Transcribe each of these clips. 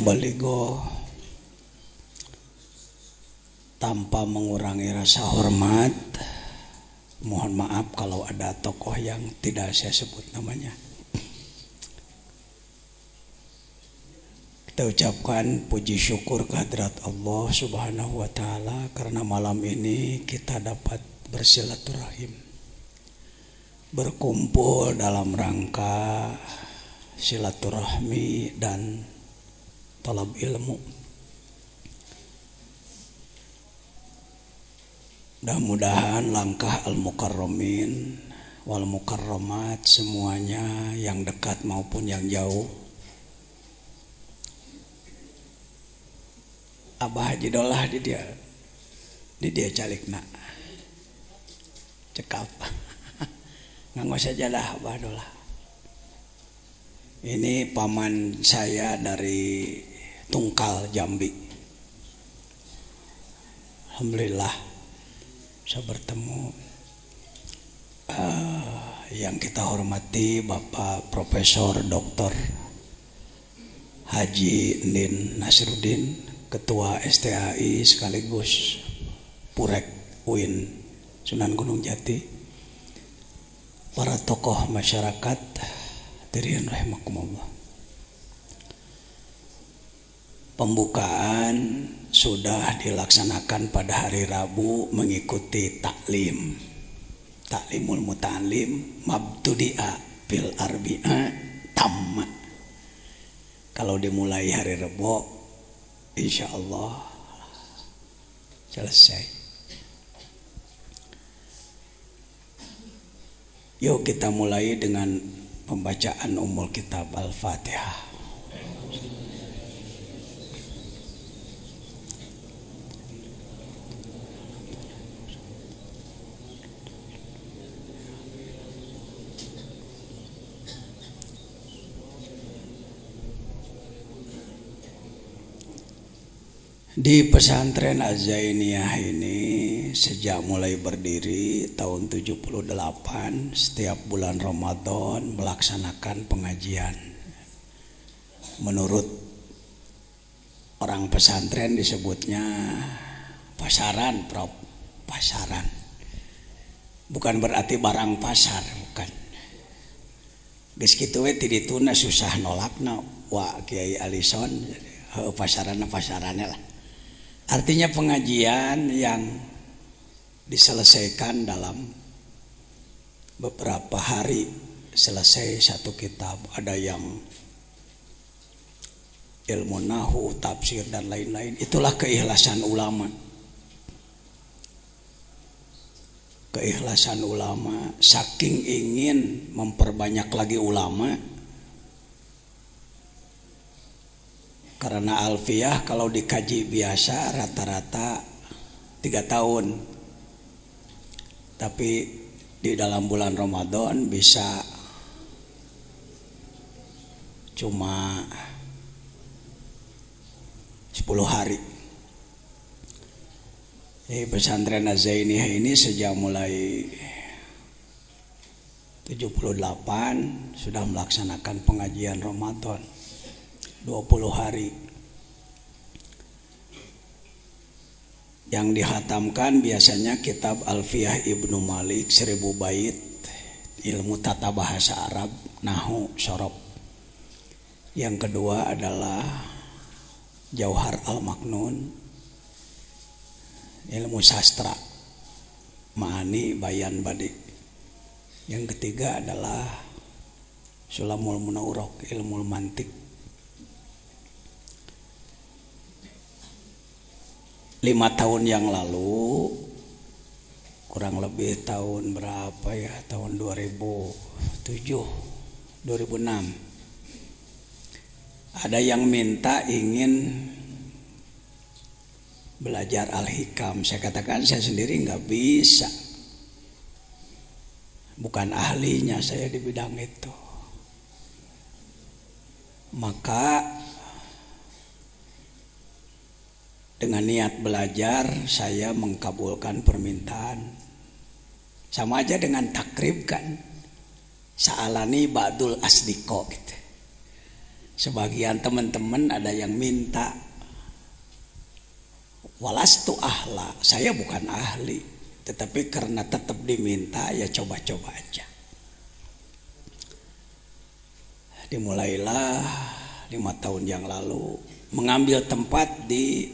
Baligo tanpa mengurangi rasa hormat, mohon maaf kalau ada tokoh yang tidak saya sebut namanya. Kita ucapkan puji syukur kehadirat Allah Subhanahu wa Ta'ala karena malam ini kita dapat bersilaturahim, berkumpul dalam rangka silaturahmi dan talab ilmu. Mudah-mudahan langkah al-mukarramin wal mukarramat semuanya yang dekat maupun yang jauh. Abah Haji Dolah di dia calikna cekap nganggo sajalah Abah Dolah. Ini paman saya dari Tungkal, Jambi. Alhamdulillah bisa bertemu yang kita hormati Bapak Profesor Dr. Haji Nin Nasruddin, Ketua STAI sekaligus Purek UIN Sunan Gunung Jati, para tokoh masyarakat hadirin rahimakumullah. Pembukaan sudah dilaksanakan pada hari Rabu mengikuti taklimul muta'alim mabtudi'a bil arbi'a tamma. Kalau dimulai hari Rabu insyaallah selesai. Yuk kita mulai dengan pembacaan Ummul Kitab Al-Fatihah. Di pesantren Az-Zainiyah ini sejak mulai berdiri tahun 78 setiap bulan Ramadan melaksanakan pengajian. Menurut orang pesantren disebutnya pasaran, Prof. Pasaran. Bukan berarti barang pasar, bukan. Geus kitu we ti dituna susah nolakna wa Kiai Alison pasarannya lah. Artinya pengajian yang diselesaikan dalam beberapa hari selesai satu kitab. Ada yang ilmu nahu, tafsir dan lain-lain. Itulah keikhlasan ulama. Keikhlasan ulama saking ingin memperbanyak lagi ulama. Karena alfiyah kalau dikaji biasa rata-rata 3 tahun. Tapi di dalam bulan Ramadan bisa cuma 10 hari. Pesantren Az-Zainiyah ini sejak mulai 78 sudah melaksanakan pengajian Ramadan 20 hari. Yang dihatamkan biasanya kitab Alfiyah Ibnu Malik 1000 bait, ilmu tata bahasa Arab, nahu, syarab. Yang kedua adalah Jauhar Al-Maknun, ilmu sastra, ma'ani, bayan, badi. Yang ketiga adalah Sulamul Munawwarok, ilmu mantik. 5 tahun yang lalu, kurang lebih tahun berapa ya, tahun 2007, 2006, ada yang minta ingin belajar Al-Hikam. Saya katakan saya sendiri nggak bisa, bukan ahlinya saya di bidang itu. Maka dengan niat belajar saya mengkabulkan permintaan. Sama aja dengan takrib kan. Sa'alani ba'dul asdiqo gitu. Sebagian teman-teman ada yang minta, walastu ahla, saya bukan ahli, tetapi karena tetap diminta ya coba-coba aja. Dimulailah 5 tahun yang lalu mengambil tempat di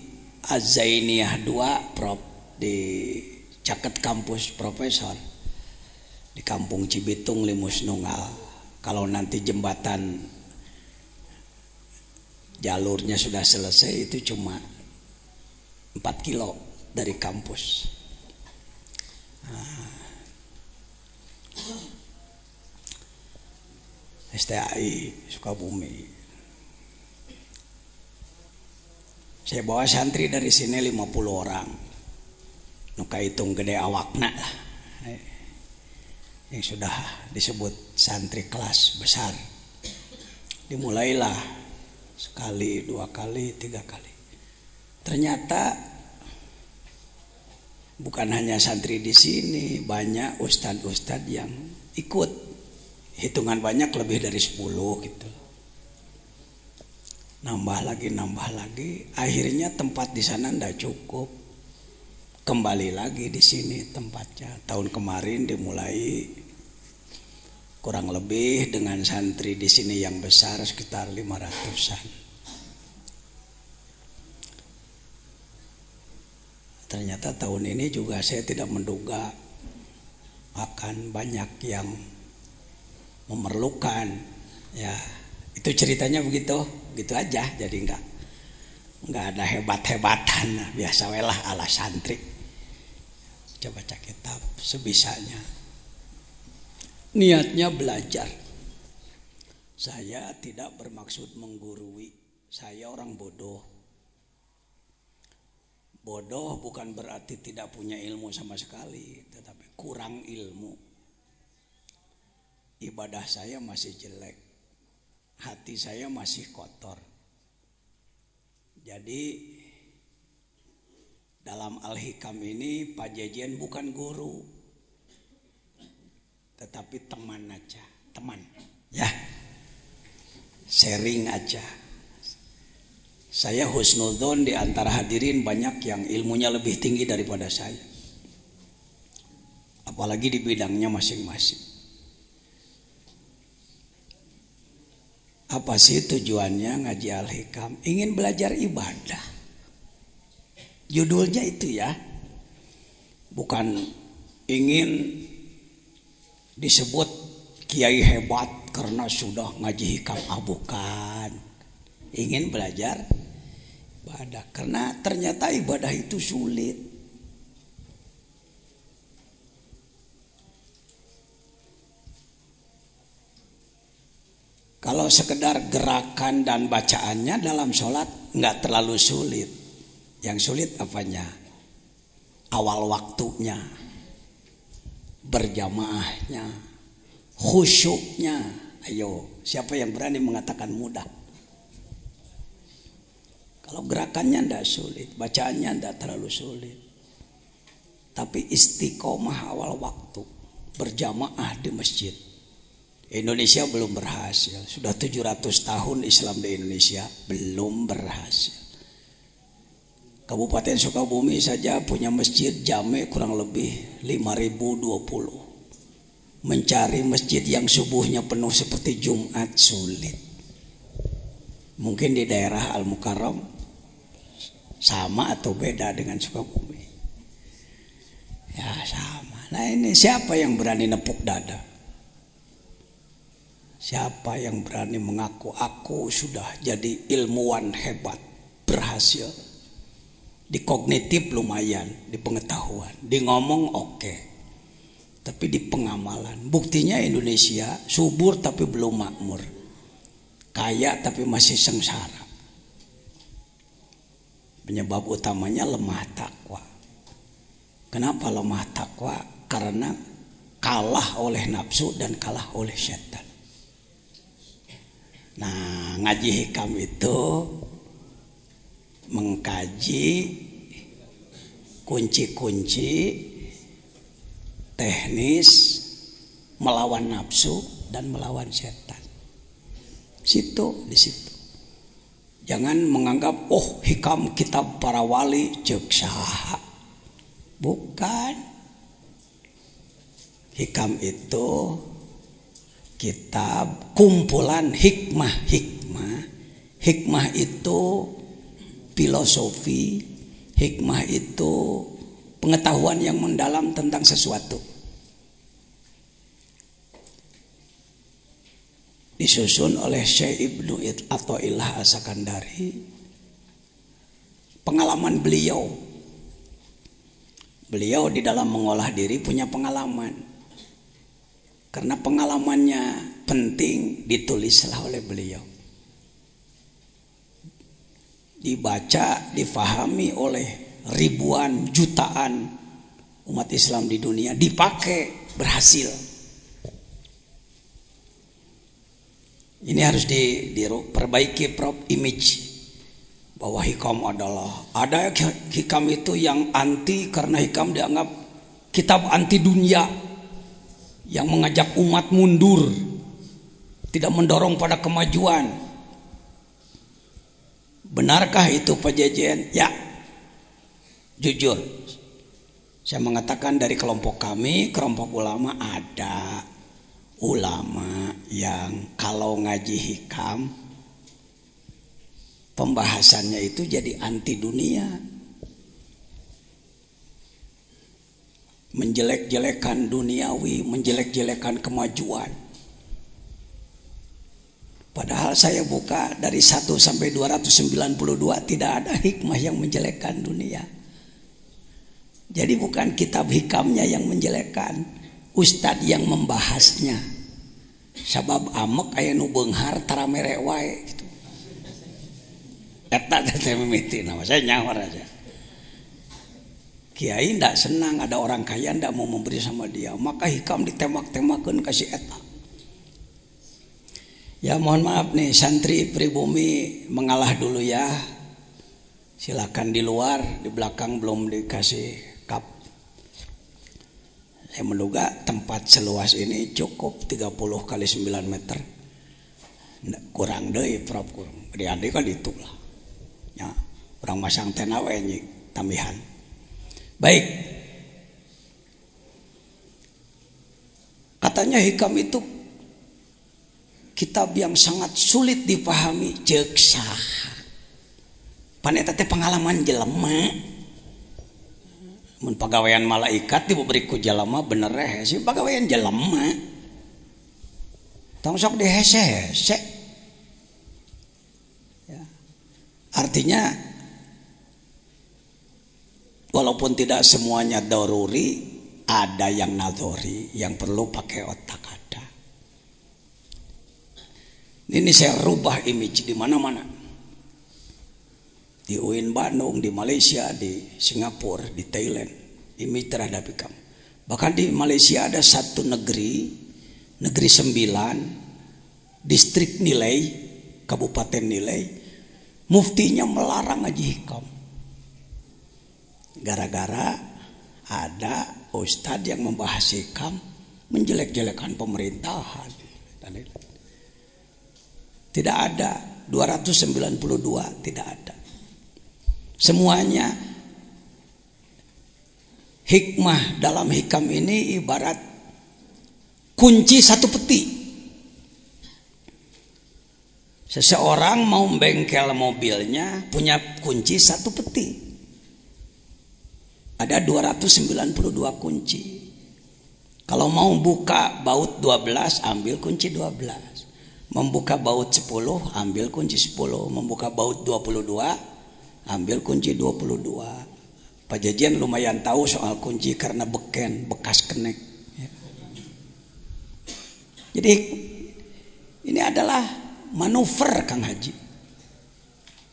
Az-Zainiyah 2 Prop di Caket Kampus Profesor di Kampung Cibitung Limus Nunggal. Kalau nanti jembatan jalurnya sudah selesai itu cuma 4 kilo dari kampus. STAI Sukabumi. Saya bawa santri dari sini 50 orang. Nuka hitung gede awakna lah. Yang sudah disebut santri kelas besar. Dimulailah sekali, 2 kali, 3 kali. Ternyata bukan hanya santri di sini, banyak ustadz-ustadz yang ikut. Hitungan banyak lebih dari 10 gitu. Nambah lagi. Akhirnya tempat di sana ndak cukup. Kembali lagi di sini tempatnya. Tahun kemarin dimulai kurang lebih dengan santri di sini yang besar sekitar 500-an. Ternyata tahun ini juga saya tidak menduga akan banyak yang memerlukan. Ya, itu ceritanya begitu aja. Jadi enggak ada hebat-hebatan, biasa welah ala santri. Coba baca kitab sebisanya. Niatnya belajar. Saya tidak bermaksud menggurui. Saya orang bodoh. Bodoh bukan berarti tidak punya ilmu sama sekali, tetapi kurang ilmu. Ibadah saya masih jelek. Hati saya masih kotor. Jadi dalam Al-Hikam ini Pak Jejen bukan guru, tetapi teman aja, teman, ya, sharing aja. Saya husnudzon di antara hadirin banyak yang ilmunya lebih tinggi daripada saya, apalagi di bidangnya masing-masing. Apa sih tujuannya ngaji Al-Hikam? Ingin belajar ibadah. Judulnya itu ya, bukan ingin disebut kiai hebat karena sudah ngaji hikam, bukan. Ingin belajar ibadah karena ternyata ibadah itu sulit. Kalau sekedar gerakan dan bacaannya dalam sholat nggak terlalu sulit. Yang sulit apanya? Awal waktunya, berjamaahnya, khusyuknya. Ayo, siapa yang berani mengatakan mudah? Kalau gerakannya tidak sulit, bacaannya tidak terlalu sulit. Tapi istiqomah awal waktu, berjamaah di masjid. Indonesia belum berhasil. Sudah 700 tahun Islam di Indonesia, belum berhasil. Kabupaten Sukabumi saja punya masjid jame kurang lebih 5.020. Mencari masjid yang subuhnya penuh seperti Jumat sulit. Mungkin di daerah Al-Mukarram sama atau beda dengan Sukabumi? Ya sama. Nah ini siapa yang berani nepuk dada? Siapa yang berani mengaku aku sudah jadi ilmuwan hebat, berhasil? Di kognitif lumayan, di pengetahuan, di ngomong oke. Tapi di pengamalan, buktinya Indonesia subur tapi belum makmur, kaya tapi masih sengsara. Penyebab utamanya lemah takwa. Kenapa lemah takwa? Karena kalah oleh nafsu dan kalah oleh setan. Nah, ngaji hikam itu mengkaji kunci-kunci teknis melawan nafsu dan melawan setan. Di situ. Jangan menganggap hikam kitab para wali ceuk saha. Bukan. Hikam itu kitab kumpulan hikmah-hikmah. Hikmah itu filosofi, hikmah itu pengetahuan yang mendalam tentang sesuatu. Disusun oleh Syekh Ibnu Athaillah As-Sakandari. Pengalaman beliau di dalam mengolah diri punya pengalaman. Karena pengalamannya penting, ditulislah oleh beliau. Dibaca, difahami oleh ribuan, jutaan umat Islam di dunia, dipakai, berhasil. Ini harus diperbaiki image bahwa hikam ada hikam itu yang anti, karena hikam dianggap kitab anti dunia yang mengajak umat mundur, tidak mendorong pada kemajuan. Benarkah itu Pak Jejen? Ya, jujur saya mengatakan dari kelompok kami, kelompok ulama, ada ulama yang kalau ngaji hikam pembahasannya itu jadi anti dunia, menjelek-jelekan duniawi, menjelek-jelekan kemajuan. Padahal saya buka dari 1 sampai 292 tidak ada hikmah yang menjelekkan dunia. Jadi bukan kitab hikamnya yang menjelekkan, ustadz yang membahasnya. Sabab amek aya nu beunghar tara mere wae gitu. Eta teh mimiti nama saya nyawar aja. Kiai ndak senang ada orang kaya ndak mau memberi sama dia, maka hikam ditembak-tembakeun ka si eta. Ya mohon maaf nih santri pribumi mengalah dulu ya. Silakan di luar, di belakang belum dikasih kap. Saya menduga tempat seluas ini cukup 30 kali 9 meter. Kurang deui prop kurang. Gede kan itu lah. Ya, orang masang tena we tambihan. Baik. Katanya hikam itu kitab yang sangat sulit dipahami, ceuk saha. Paneta teh pengalaman jelema. Mun pagawean malaikat diberi ku jelema bener sih pagawean jelema. Tong sok dihese-hese. Ya. Artinya walaupun tidak semuanya daruri, ada yang nadori yang perlu pakai otak ada. Ini saya rubah image di mana-mana. Di UIN Bandung, di Malaysia, di Singapura, di Thailand, image terhadap hikam. Bahkan di Malaysia ada satu negeri 9, distrik nilai, kabupaten nilai, muftinya melarang ngaji hikam. Gara-gara ada ustadz yang membahas hikam menjelek-jelekan pemerintahan. Tidak ada 292, tidak ada. Semuanya hikmah dalam hikam ini ibarat kunci satu peti. Seseorang mau bengkel mobilnya punya kunci satu peti. Ada 292 kunci. Kalau mau buka baut 12 ambil kunci 12. Membuka baut 10 ambil kunci 10. Membuka baut 22 ambil kunci 22. Pak Jajan lumayan tahu soal kunci karena bekas kenek. Jadi ini adalah manuver Kang Haji.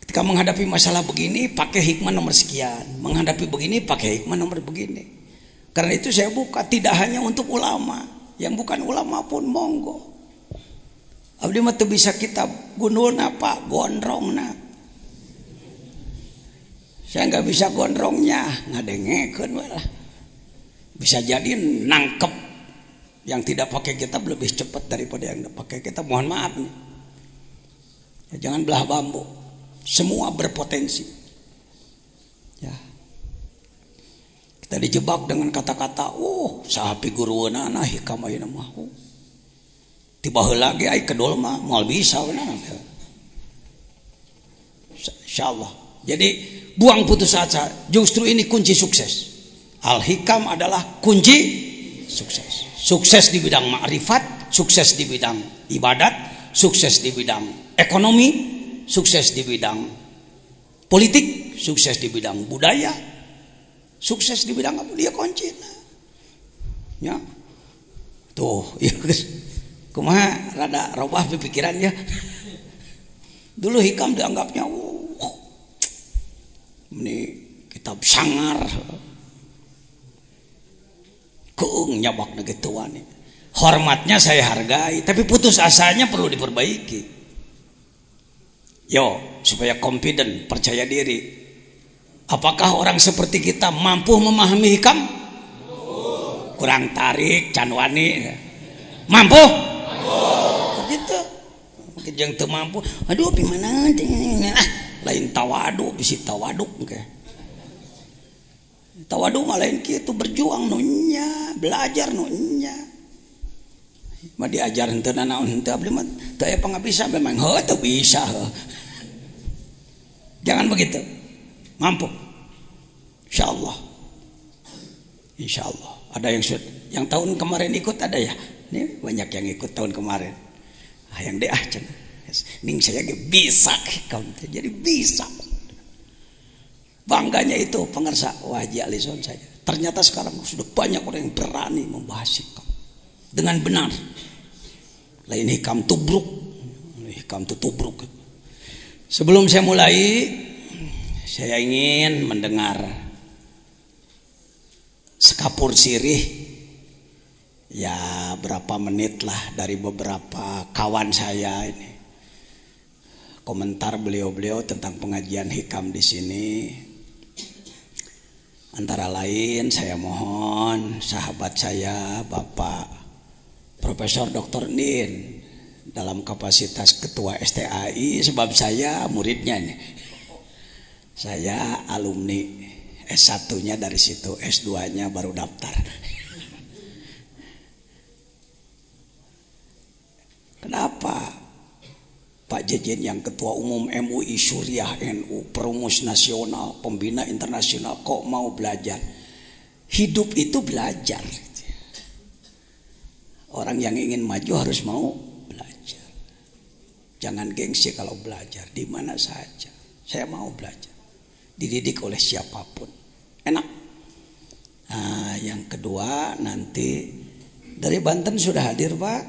Ketika menghadapi masalah begini pakai hikmah nomor sekian, menghadapi begini pakai hikmah nomor begini. Karena itu saya buka tidak hanya untuk ulama, yang bukan ulama pun monggo. Abdi mah teu bisa kitab gundulna Pak, gondrongna. Saya nggak bisa gondrongnya, ngadengekeun we lah. Bisa jadi nangkep yang tidak pakai kitab lebih cepat daripada yang pakai kitab. Mohon maaf nih. Ya, jangan belah bambu. Semua berpotensi. Ya. Kita dijebak dengan kata-kata, saha figuruna nah hikam ayeuna mah. Tiba heula ge ai kedol mah moal bisa benar. Insyaallah. Jadi buang putus asa, justru ini kunci sukses. Al-hikam adalah kunci sukses. Sukses di bidang ma'rifat, sukses di bidang ibadat, sukses di bidang ekonomi, sukses di bidang politik, sukses di bidang budaya, sukses di bidang apa dia kunci. Ya. Tuh, ya kumaha rada robah pikirannya. Dulu hikam dianggapnya ini kitab sangar. Keung nyabak negituan. Hormatnya saya hargai, tapi putus asanya perlu diperbaiki. Yo, supaya confident, percaya diri. Apakah orang seperti kita mampu memahami hikam? Kurang tarik, canwani. Mampu? Begitu. Mungkin yang teu mampu, aduh gimana? Lain tawadu, bisi tawaduk ke. Tawadu mah lain kitu berjuang nunya, belajar nunya. Mah diajar henteu naon henteu abdi mah teu aya pangabisa memang teu bisa. Jangan begitu. Mampu. Insyaallah. Insyaallah. Ada yang tahun kemarin ikut ada ya? Ini banyak yang ikut tahun kemarin. Yang deah cenah. Ning saya ge bisa hikam jadi bisa. Bangganya itu pengersa Haji Alison saya. Ternyata sekarang sudah banyak orang yang berani membahas hikam dengan benar. Lain hikam tubruk, hikam tubruk. Sebelum saya mulai, saya ingin mendengar sekapur sirih, ya berapa menit lah dari beberapa kawan saya ini. Komentar beliau-beliau tentang pengajian hikam di sini. Antara lain saya mohon sahabat saya Bapak Profesor Dr. Din dalam kapasitas Ketua STAI, sebab saya muridnya nih. Saya alumni S1-nya dari situ, S2-nya baru daftar. Kenapa Pak Jejen yang Ketua Umum MUI Syuriah NU, Perumus Nasional, Pembina Internasional kok mau belajar? Hidup itu belajar. Orang yang ingin maju harus mau belajar. Jangan gengsi kalau belajar di mana saja. Saya mau belajar. Dididik oleh siapapun. Enak. Nah, yang kedua nanti dari Banten sudah hadir Pak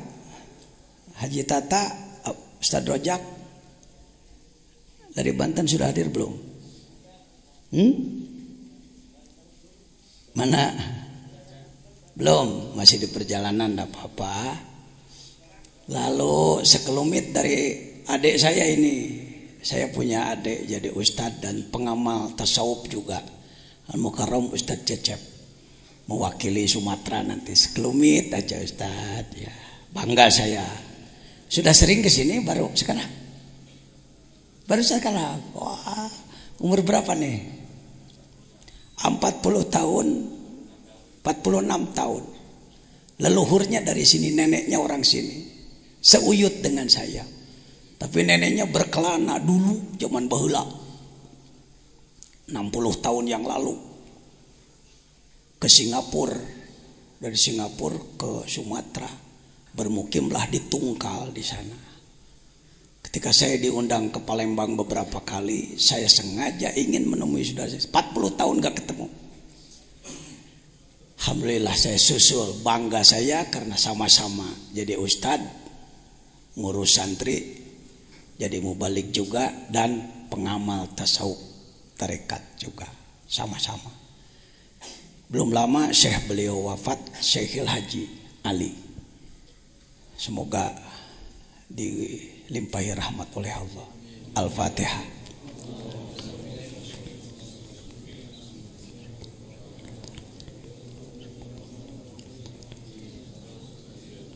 Haji Tata, Ustaz Rojak. Dari Banten sudah hadir belum? Mana? Belum, masih di perjalanan, enggak apa-apa. Lalu sekelumit dari adik saya ini. Saya punya adik jadi ustadz dan pengamal tasawuf juga. Al-Mukarram Ustadz Cecep. Mewakili Sumatera nanti. Sekelumit aja Ustadz ya. Bangga saya. Sudah sering ke sini baru sekarang? Baru sekarang. Wah, umur berapa nih? 40 tahun, 46 tahun. Leluhurnya dari sini, neneknya orang sini. Seuyut dengan saya. Tapi neneknya berkelana dulu zaman baheula. 60 tahun yang lalu. Ke Singapura. Dari Singapura ke Sumatera. Bermukimlah di Tungkal di sana. Ketika saya diundang ke Palembang beberapa kali, saya sengaja ingin menemui saudara saya. 40 tahun gak ketemu. Alhamdulillah saya susul, bangga saya karena sama-sama jadi ustadz, ngurus santri, jadi mubalik juga, dan pengamal tasawuf tarekat juga sama-sama. Belum lama Syekh beliau wafat, Syekhil Haji Ali. Semoga dilimpahi rahmat oleh Allah. Al-Fatihah.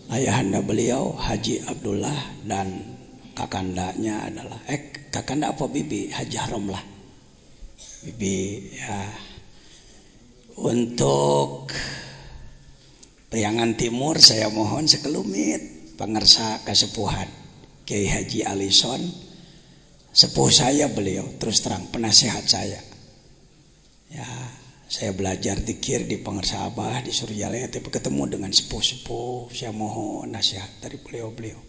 Ayahanda beliau Haji Abdullah dan kakandanya adalah kakanda apa bibi? Haji Haram lah. Bibi ya. Untuk Priangan Timur saya mohon sekelumit pangarsa kasepuhan Kiai Haji Alison, sepuh saya beliau, terus terang penasehat saya. Ya, saya belajar zikir di Pangarsa Abah di Suryalaya, tapi ketemu dengan sepuh-sepuh, saya mohon nasihat dari beliau-beliau.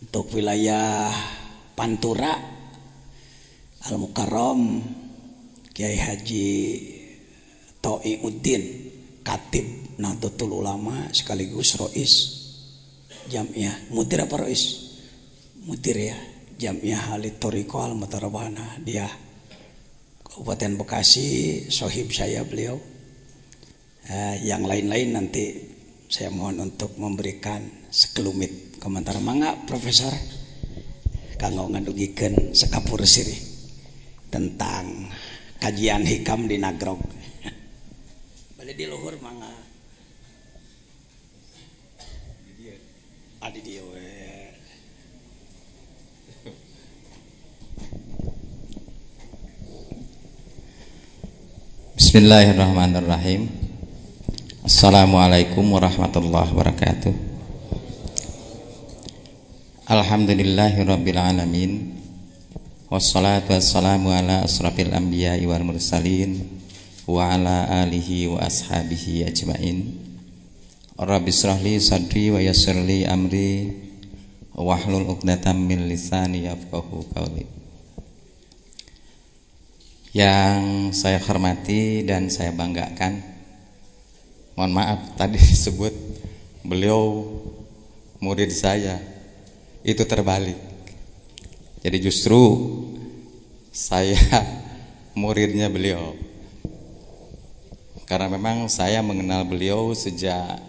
Untuk wilayah Pantura Al Mukarram Kiai Haji Toiuddin Katib Nahdlatul Ulama sekaligus Rois Jamiah Mudir apa Rois? Mudir ya, Jamiah Halid Thoriqah Al Mutarabana, dia Kabupaten Bekasi, sohib saya beliau. Yang lain-lain nanti saya mohon untuk memberikan sekelumit komentar. Mangga Profesor kanggo ngadugikeun sekapur sirih tentang kajian hikam di Nagrog. Balik di luhur mangga. Adi dia we. Bismillahirrahmanirrahim. Assalamualaikum warahmatullahi wabarakatuh. Alhamdulillahirabbil alamin. Wassalatu wassalamu ala asrafil anbiya'i wal mursalin wa ala alihi wa ashabihi ajmain. Rabbi shrahli sadri wa yassirli amri wahlul 'uqdatam min lisani yafqahu qawli. Yang saya hormati dan saya banggakan, mohon maaf tadi disebut beliau murid saya, itu terbalik. Jadi justru saya muridnya beliau, karena memang saya mengenal beliau sejak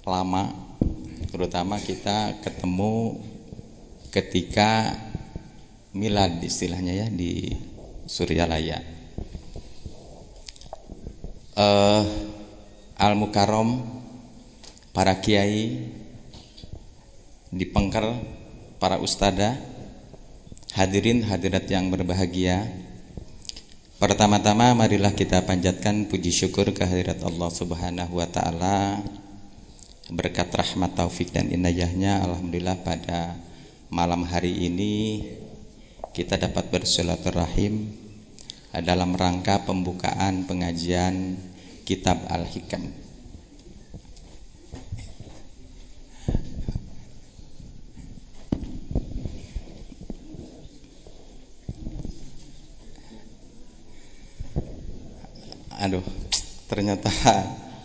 lama, terutama kita ketemu ketika milad istilahnya ya di Suryalaya. Al Mukarram, para kiai di Pengker, para ustada, hadirin hadirat yang berbahagia. Pertama-tama marilah kita panjatkan puji syukur kehadirat Allah Subhanahu wa taala. Berkat rahmat taufik dan inayahnya, alhamdulillah pada malam hari ini kita dapat bersilaturahim dalam rangka pembukaan pengajian Kitab Al-Hikam. Aduh, ternyata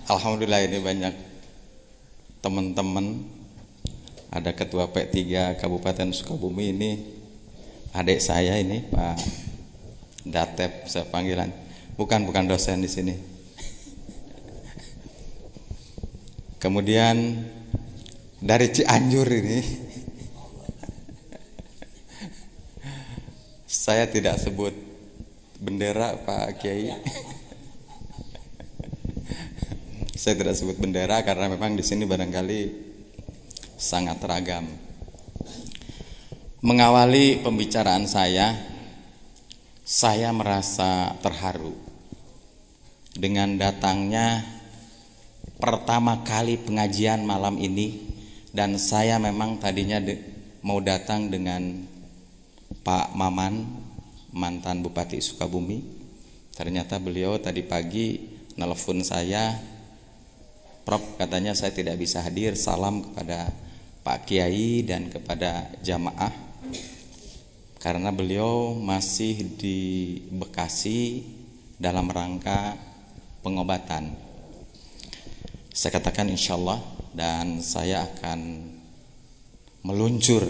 alhamdulillah ini banyak teman-teman. Ada Ketua P3 Kabupaten Sukabumi, ini adik saya ini Pak Datep, saya panggilan. Bukan dosen di sini. Kemudian dari Cianjur ini saya tidak sebut bendera Pak Kiai. Saya tidak sebut bendera karena memang di sini barangkali sangat ragam. Mengawali pembicaraan saya merasa terharu dengan datangnya pertama kali pengajian malam ini, dan saya memang tadinya mau datang dengan Pak Maman, mantan Bupati Sukabumi. Ternyata beliau tadi pagi nelpon saya, Prof, katanya saya tidak bisa hadir, salam kepada Pak Kiai dan kepada jamaah, karena beliau masih di Bekasi dalam rangka pengobatan. Saya katakan insya Allah, dan saya akan meluncur,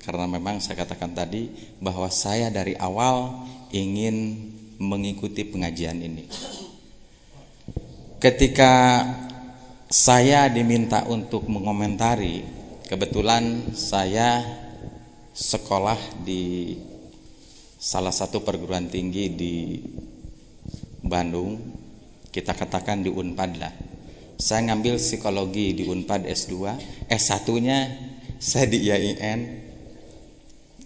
karena memang saya katakan tadi bahwa saya dari awal ingin mengikuti pengajian ini. Ketika saya diminta untuk mengomentari, kebetulan saya sekolah di salah satu perguruan tinggi di Bandung, kita katakan di Unpad lah. Saya ngambil psikologi di Unpad S2, S1-nya saya di IAIN,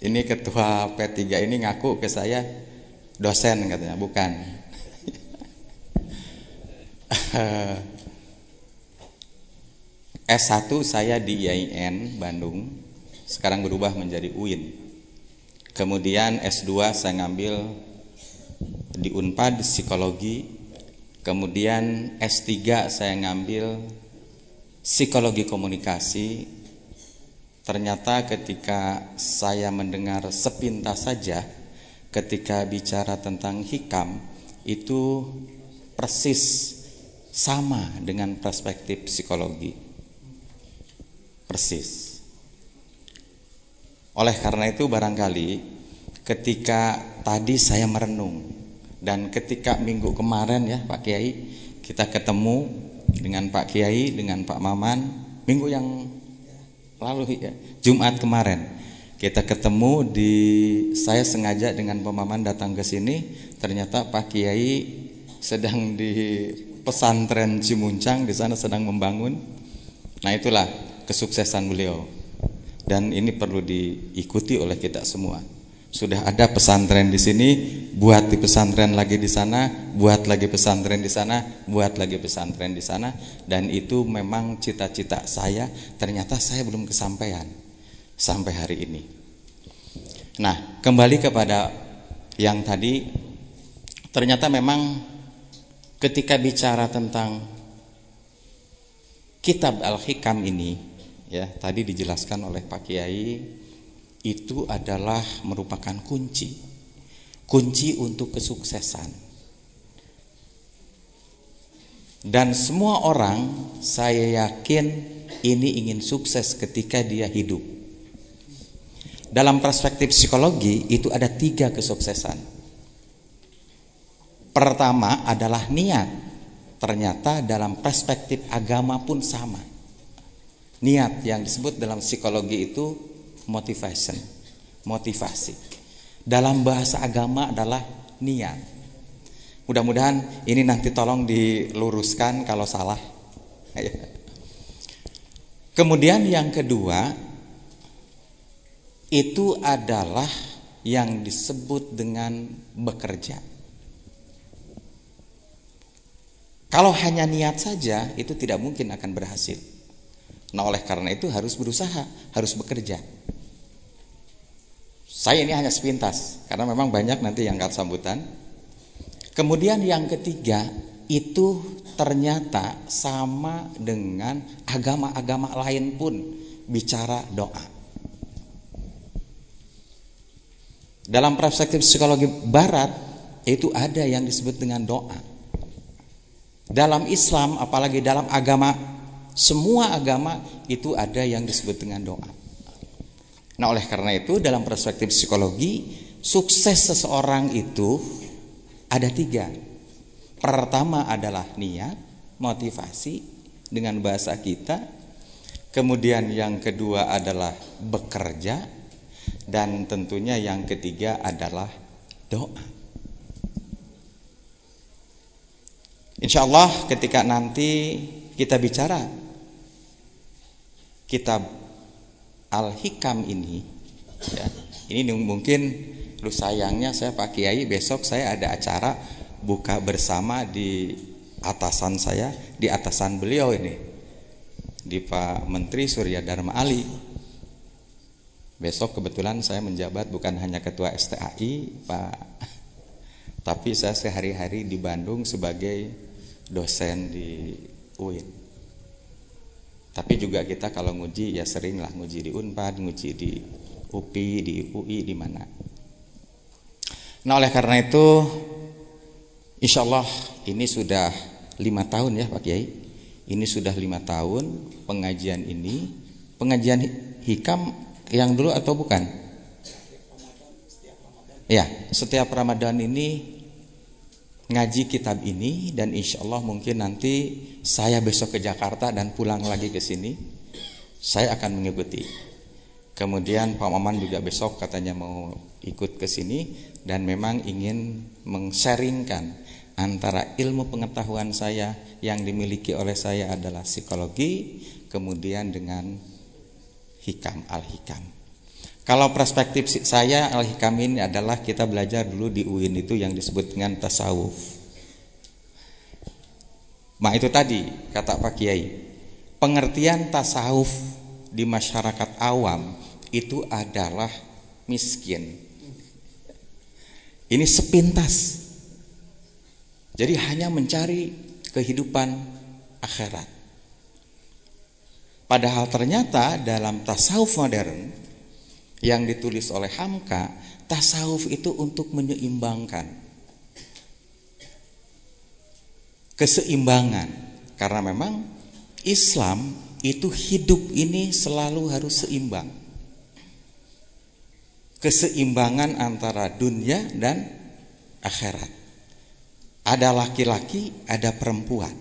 Ini ketua P3 ini ngaku ke saya dosen katanya, bukan. S1 saya di IAIN Bandung, sekarang berubah menjadi UIN. Kemudian S2 saya ngambil di Unpad psikologi. Kemudian S3 saya ngambil psikologi komunikasi. Ternyata ketika saya mendengar sepintas saja ketika bicara tentang hikam, itu persis sama dengan perspektif psikologi. Persis. Oleh karena itu barangkali ketika tadi saya merenung, dan ketika minggu kemarin ya Pak Kiai, kita ketemu dengan Pak Kiai, dengan Pak Maman, minggu yang lalu ya, Jumat kemarin kita ketemu saya sengaja dengan Pak Maman datang ke sini, ternyata Pak Kiai sedang di pesantren Cimuncang, di sana sedang membangun. Nah, itulah kesuksesan beliau. Dan ini perlu diikuti oleh kita semua. Sudah ada pesantren di sini, buat di pesantren lagi di sana, buat lagi pesantren di sana, buat lagi pesantren di sana. Dan itu memang cita-cita saya, ternyata saya belum kesampaian sampai hari ini. Nah, kembali kepada yang tadi, ternyata memang ketika bicara tentang kitab Al-Hikam ini, ya tadi dijelaskan oleh Pak Kiai, itu adalah merupakan kunci untuk kesuksesan. Dan semua orang, saya yakin ini ingin sukses ketika dia hidup. Dalam perspektif psikologi itu ada 3 kesuksesan. Pertama adalah niat. Ternyata dalam perspektif agama pun sama. Niat yang disebut dalam psikologi itu motivasi. Dalam bahasa agama adalah niat. Mudah-mudahan ini nanti tolong diluruskan kalau salah. Kemudian yang kedua itu adalah yang disebut dengan bekerja. Kalau hanya niat saja itu tidak mungkin akan berhasil. Nah, oleh karena itu harus berusaha, harus bekerja. Saya ini hanya sepintas, karena memang banyak nanti yang angkat sambutan. Kemudian yang ketiga, itu ternyata sama dengan agama-agama lain pun bicara doa. Dalam perspektif psikologi barat, itu ada yang disebut dengan doa. Dalam Islam, apalagi dalam agama, semua agama itu ada yang disebut dengan doa. Nah, oleh karena itu dalam perspektif psikologi, sukses seseorang itu ada 3. Pertama adalah niat, motivasi dengan bahasa kita. Kemudian yang kedua adalah bekerja. Dan tentunya yang ketiga adalah doa. Insya Allah ketika nanti kita bicara kitab Al-Hikam ini, ya, ini mungkin lu sayangnya saya Pak Kiai besok saya ada acara buka bersama di atasan saya, di atasan beliau ini, di Pak Menteri Surya Dharma Ali. Besok kebetulan saya menjabat bukan hanya ketua STAI Pak, tapi saya sehari-hari di Bandung sebagai dosen di UIN. Tapi juga kita kalau nguji ya sering lah nguji di Unpad, nguji di UPI, di UI, di mana. Nah, oleh karena itu insya Allah ini sudah 5 tahun ya Pak Kiai. Ini sudah 5 tahun pengajian ini. Pengajian hikam yang dulu atau bukan? Ya, setiap Ramadan ini ngaji kitab ini, dan insya Allah mungkin nanti saya besok ke Jakarta dan pulang lagi ke sini, saya akan mengikuti. Kemudian Pak Maman juga besok katanya mau ikut ke sini dan memang ingin meng-sharingkan antara ilmu pengetahuan saya yang dimiliki oleh saya adalah psikologi, kemudian dengan hikam, al-hikam. Kalau perspektif saya, kami ini adalah kita belajar dulu di UIN itu yang disebut dengan tasawuf. Itu tadi kata Pak Kiai, pengertian tasawuf di masyarakat awam itu adalah miskin. Ini sepintas. Jadi hanya mencari kehidupan akhirat. Padahal ternyata dalam tasawuf modern yang ditulis oleh Hamka, tasawuf itu untuk menyeimbangkan keseimbangan. Karena memang Islam itu hidup ini selalu harus seimbang. Keseimbangan antara dunia dan akhirat. Ada laki-laki, ada perempuan.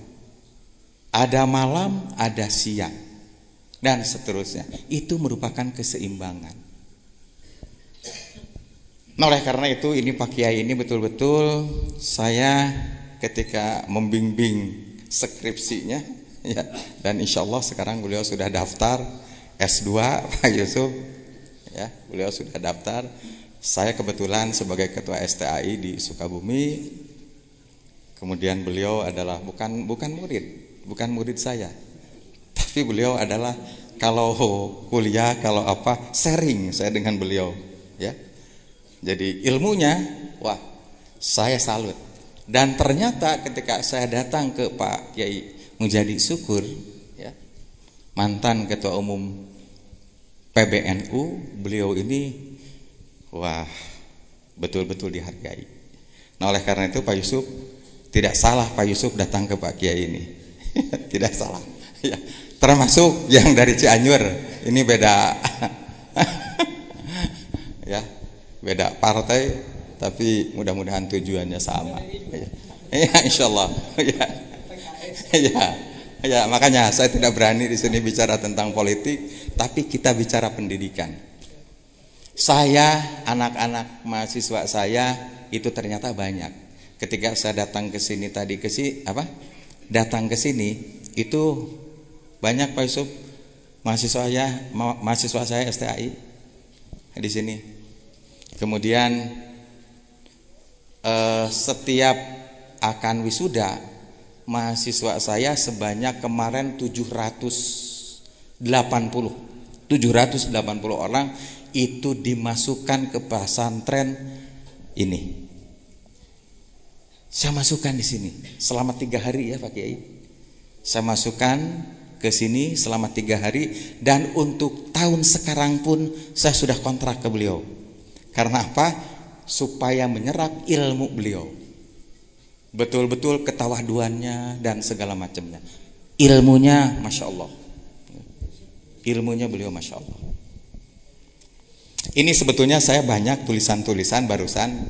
Ada malam, ada siang. Dan seterusnya. Itu merupakan keseimbangan. Nah, oleh karena itu ini Pak Kiai ini betul-betul saya ketika membimbing skripsinya ya, dan insya Allah sekarang beliau sudah daftar S2 Pak Yusuf ya, beliau sudah daftar. Saya kebetulan sebagai ketua STAI di Sukabumi. Kemudian beliau adalah bukan murid saya. Tapi beliau adalah kalau kuliah, kalau apa, sharing saya dengan beliau ya. Jadi ilmunya, wah, saya salut. Dan ternyata ketika saya datang ke Pak Kiai Mujadi Syukur, ya, mantan Ketua Umum PBNU, beliau ini, wah, betul-betul dihargai. Nah, oleh karena itu Pak Yusuf, tidak salah Pak Yusuf datang ke Pak Kiai ini, tidak salah. Ya, termasuk yang dari Cianjur, ini beda, ya. Beda partai, tapi mudah-mudahan tujuannya sama. Ya, insya Allah. Ya, makanya saya tidak berani di sini bicara tentang politik, tapi kita bicara pendidikan. Saya, anak-anak mahasiswa saya itu ternyata banyak. Ketika saya datang ke sini datang ke sini itu banyak Pak Yusuf mahasiswa saya STAI di sini. Kemudian setiap akan wisuda mahasiswa saya sebanyak kemarin 780 orang itu dimasukkan ke pesantren ini. Saya masukkan di sini selama 3 hari ya Pak Kiai. Saya masukkan ke sini selama 3 hari dan untuk tahun sekarang pun saya sudah kontrak ke beliau. Karena apa? Supaya menyerap ilmu beliau. Betul-betul ketawaduannya dan segala macamnya. Ilmunya Masya Allah. Ilmunya beliau Masya Allah. Ini sebetulnya saya banyak tulisan-tulisan barusan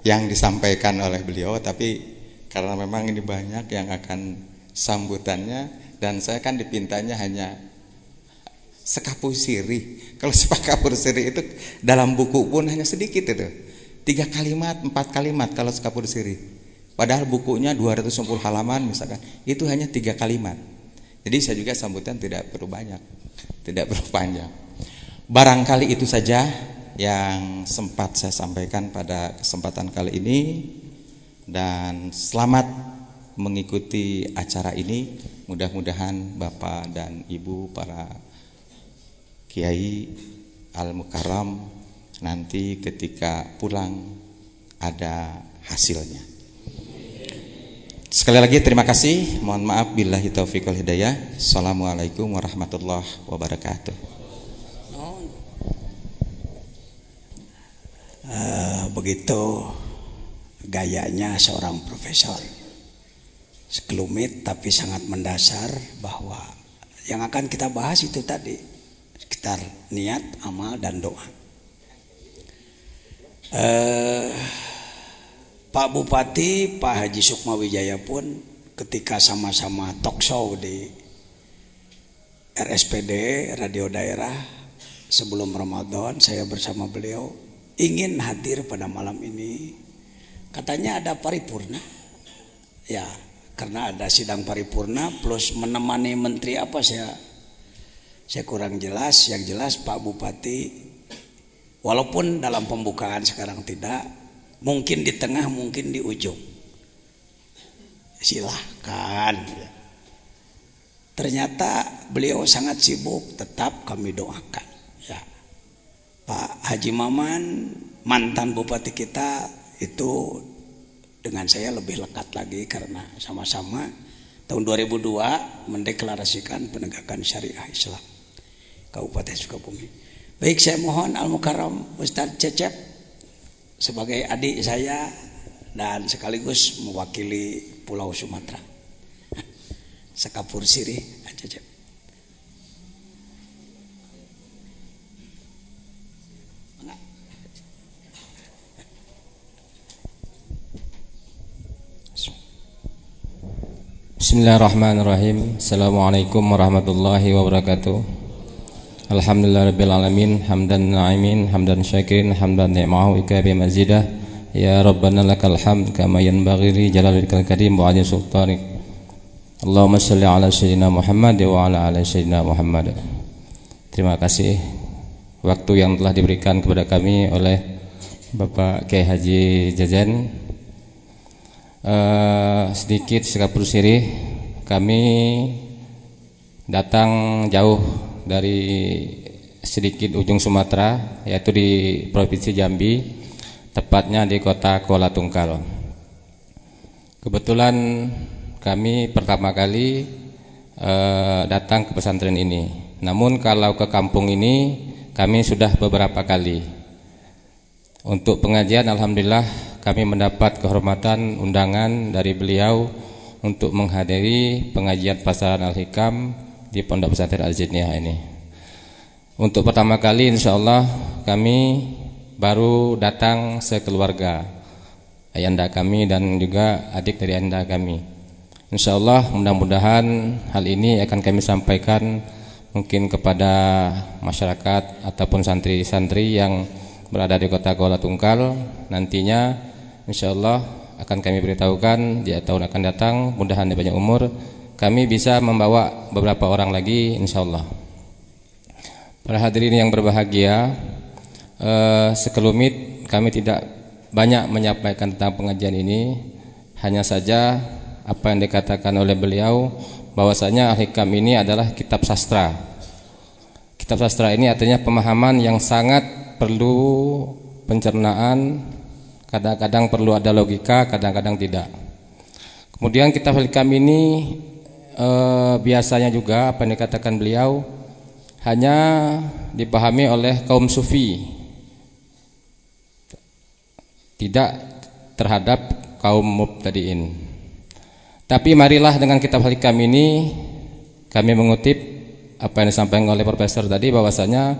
yang disampaikan oleh beliau. Tapi karena memang ini banyak yang akan sambutannya. Dan saya kan dipintanya hanya sekapur sirih. Kalau sekapur sirih itu dalam buku pun hanya sedikit itu. 3 kalimat, 4 kalimat kalau sekapur sirih. Padahal bukunya 210 halaman misalkan. Itu hanya 3 kalimat. Jadi saya juga sambutan tidak perlu banyak. Tidak perlu panjang. Barangkali itu saja yang sempat saya sampaikan pada kesempatan kali ini. Dan selamat mengikuti acara ini. Mudah-mudahan Bapak dan Ibu para Kiai Al-Mukarram nanti ketika pulang ada hasilnya. Sekali lagi terima kasih. Mohon maaf billahi taufiq wal hidayah. Assalamualaikum warahmatullahi wabarakatuh. Begitu gayanya seorang profesor. Sekelumit tapi sangat mendasar bahwa yang akan kita bahas itu tadi sekitar niat, amal, dan doa. Pak Bupati, Pak Haji Sukma Wijaya pun ketika sama-sama talk show di RSPD Radio Daerah sebelum Ramadan, saya bersama beliau ingin hadir pada malam ini. Katanya ada paripurna. Ya, karena ada sidang paripurna plus menemani menteri apa saya kurang jelas. Yang jelas Pak Bupati Walaupun dalam pembukaan sekarang tidak, mungkin di tengah, mungkin di ujung. Silahkan. Ternyata beliau sangat sibuk, tetap kami doakan. Ya. Pak Haji Maman, mantan bupati kita, itu dengan saya lebih lekat lagi karena sama-sama tahun 2002 mendeklarasikan penegakan syariah Islam Kabupaten Sukabumi. Baik, saya mohon Al-Mukarram Ustadz Cecep sebagai adik saya dan sekaligus mewakili Pulau Sumatera. Sekapur sirih Cecep. Bismillahirrahmanirrahim. Assalamualaikum warahmatullahi wabarakatuh. Alhamdulillahirabbil alamin, hamdan na'imin, hamdan syakirin, hamdan ni'mahu ikabi mazidah. Ya Rabbana lakal hamd kama yanbaghi li jalalikal karim wa 'azimi sultanik. Allahumma shalli ala sayyidina Muhammad wa ala ali sayyidina Muhammad. Terima kasih waktu yang telah diberikan kepada kami oleh Bapak Kiai Haji Jajan. Sedikit sekapur sirih, kami datang jauh dari sedikit ujung Sumatera, yaitu di Provinsi Jambi, tepatnya di kota Kuala Tungkal. Kebetulan kami pertama kali datang ke pesantren ini. Namun kalau ke kampung ini kami sudah beberapa kali. Untuk pengajian, alhamdulillah kami mendapat kehormatan undangan dari beliau untuk menghadiri pengajian Pasaran Al-Hikam di Pondok Pesantren Al-Zaitiyah ini. Untuk pertama kali insyaallah kami baru datang sekeluarga, ayahanda kami dan juga adik dari ayahanda kami. Insyaallah mudah-mudahan hal ini akan kami sampaikan mungkin kepada masyarakat ataupun santri-santri yang berada di kota Kuala Tungkal. Nantinya insyaallah akan kami beritahukan di tahun akan datang, mudah-mudahan di banyak umur kami bisa membawa beberapa orang lagi insyaallah. Para hadirin yang berbahagia, sekelumit kami tidak banyak menyampaikan tentang pengajian ini, hanya saja apa yang dikatakan oleh beliau bahwasanya Al-Hikam ini adalah kitab sastra. Kitab sastra ini artinya pemahaman yang sangat perlu pencernaan, kadang-kadang perlu ada logika, kadang-kadang tidak. Kemudian kitab Al-Hikam ini biasanya juga apa yang dikatakan beliau hanya dipahami oleh kaum sufi, tidak terhadap kaum mubtadiin. Tapi marilah dengan kitab Al-Hikam ini kami mengutip apa yang disampaikan oleh Profesor tadi, bahwasanya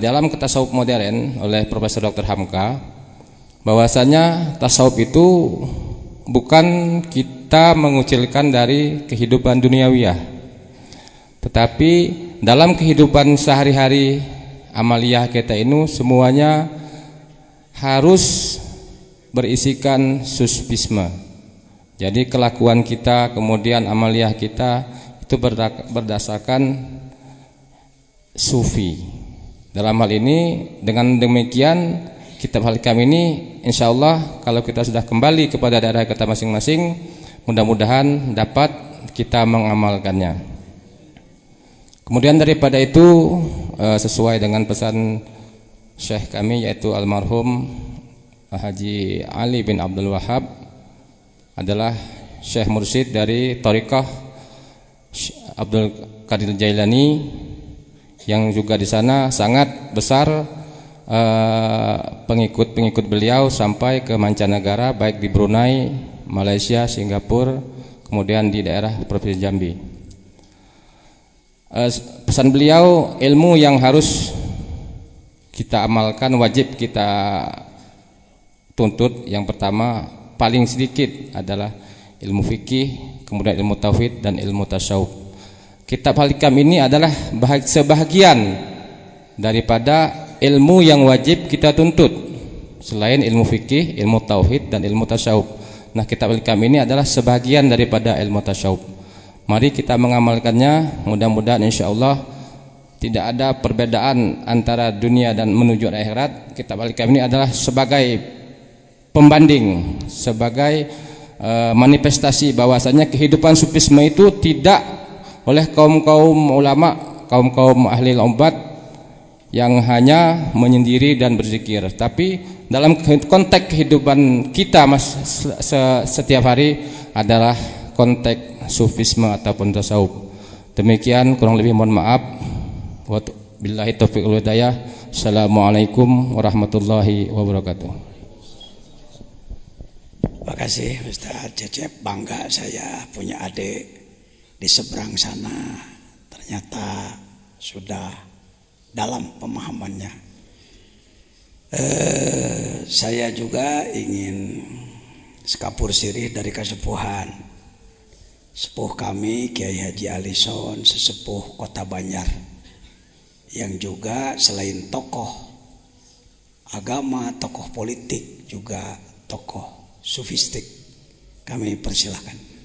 dalam tasawuf modern oleh Profesor Dr. Hamka, bahwasanya tasawuf itu bukan kita mengucilkan dari kehidupan duniawiyah, tetapi dalam kehidupan sehari-hari amaliyah kita ini semuanya harus berisikan suspisme. Jadi kelakuan kita, kemudian amaliyah kita itu berdasarkan sufi. Dalam hal ini dengan demikian kitab Al-Hikam ini insyaallah kalau kita sudah kembali kepada daerah kita masing-masing, mudah-mudahan dapat kita mengamalkannya. Kemudian daripada itu sesuai dengan pesan Syekh kami yaitu almarhum Haji Ali bin Abdul Wahab adalah Syekh Mursyid dari Thariqah Abdul Qadir Jailani, yang juga di sana sangat besar pengikut-pengikut beliau sampai ke mancanegara, baik di Brunei, Malaysia, Singapura, kemudian di daerah Provinsi Jambi. Pesan beliau, ilmu yang harus kita amalkan, wajib kita tuntut, yang pertama paling sedikit adalah ilmu fikih, kemudian ilmu tauhid dan ilmu tasawuf. Kitab Al-Hikam ini adalah sebahagian daripada ilmu yang wajib kita tuntut selain ilmu fikih, ilmu tauhid dan ilmu tasawuf. Nah, kitab Al-Hikam ini adalah sebagian daripada ilmu tasawuf. Mari kita mengamalkannya, mudah-mudahan insyaallah tidak ada perbedaan antara dunia dan menuju akhirat. Kitab Al-Hikam ini adalah sebagai pembanding, sebagai manifestasi bahwasanya kehidupan sufisme itu tidak oleh kaum-kaum ulama, kaum-kaum ahli obat yang hanya menyendiri dan berzikir, tapi dalam konteks kehidupan kita setiap hari adalah konteks sufisme ataupun tasawuf. Demikian, kurang lebih mohon maaf. Wabillahi taufiq wal hidayah. Assalamualaikum warahmatullahi wabarakatuh. Terima kasih Ustaz Cecep. Bangga saya punya adik di seberang sana, ternyata sudah dalam pemahamannya. Saya juga ingin sekapur sirih dari kesepuhan sepuh kami Kiai Haji Alison, sesepuh Kota Banjar, yang juga selain tokoh agama, tokoh politik, juga tokoh sufistik. Kami persilahkan.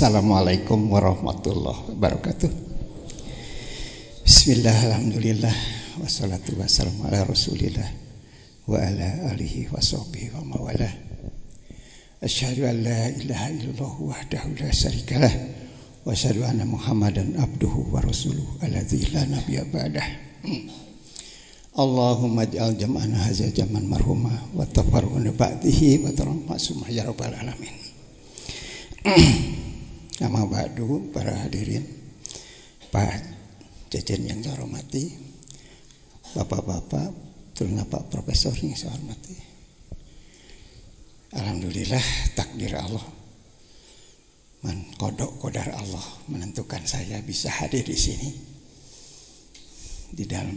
Assalamualaikum warahmatullahi wabarakatuh. Bismillah, alhamdulillah, wassalatu wassalamu ala rasulillah wa ala alihi wa sahbihi wa mawalah. Asyhadu an la ilaha illallah wahdahu la syarikalah wa asyhadu anna Muhammadan abduhu wa rasuluhu alladzi la nabiyya ba'dah. Allahumma ij'al jam'ana hadza jam'an marhuma wa tafarruqna ba'dihi wa tarhamma ya rabbal alamin. Nama ba'du, para hadirin, Pak Cecen yang saya hormati, Bapak-bapak, terutama Pak Profesor yang saya hormati. Alhamdulillah, takdir Allah, kodar Allah menentukan saya bisa hadir di sini di dalam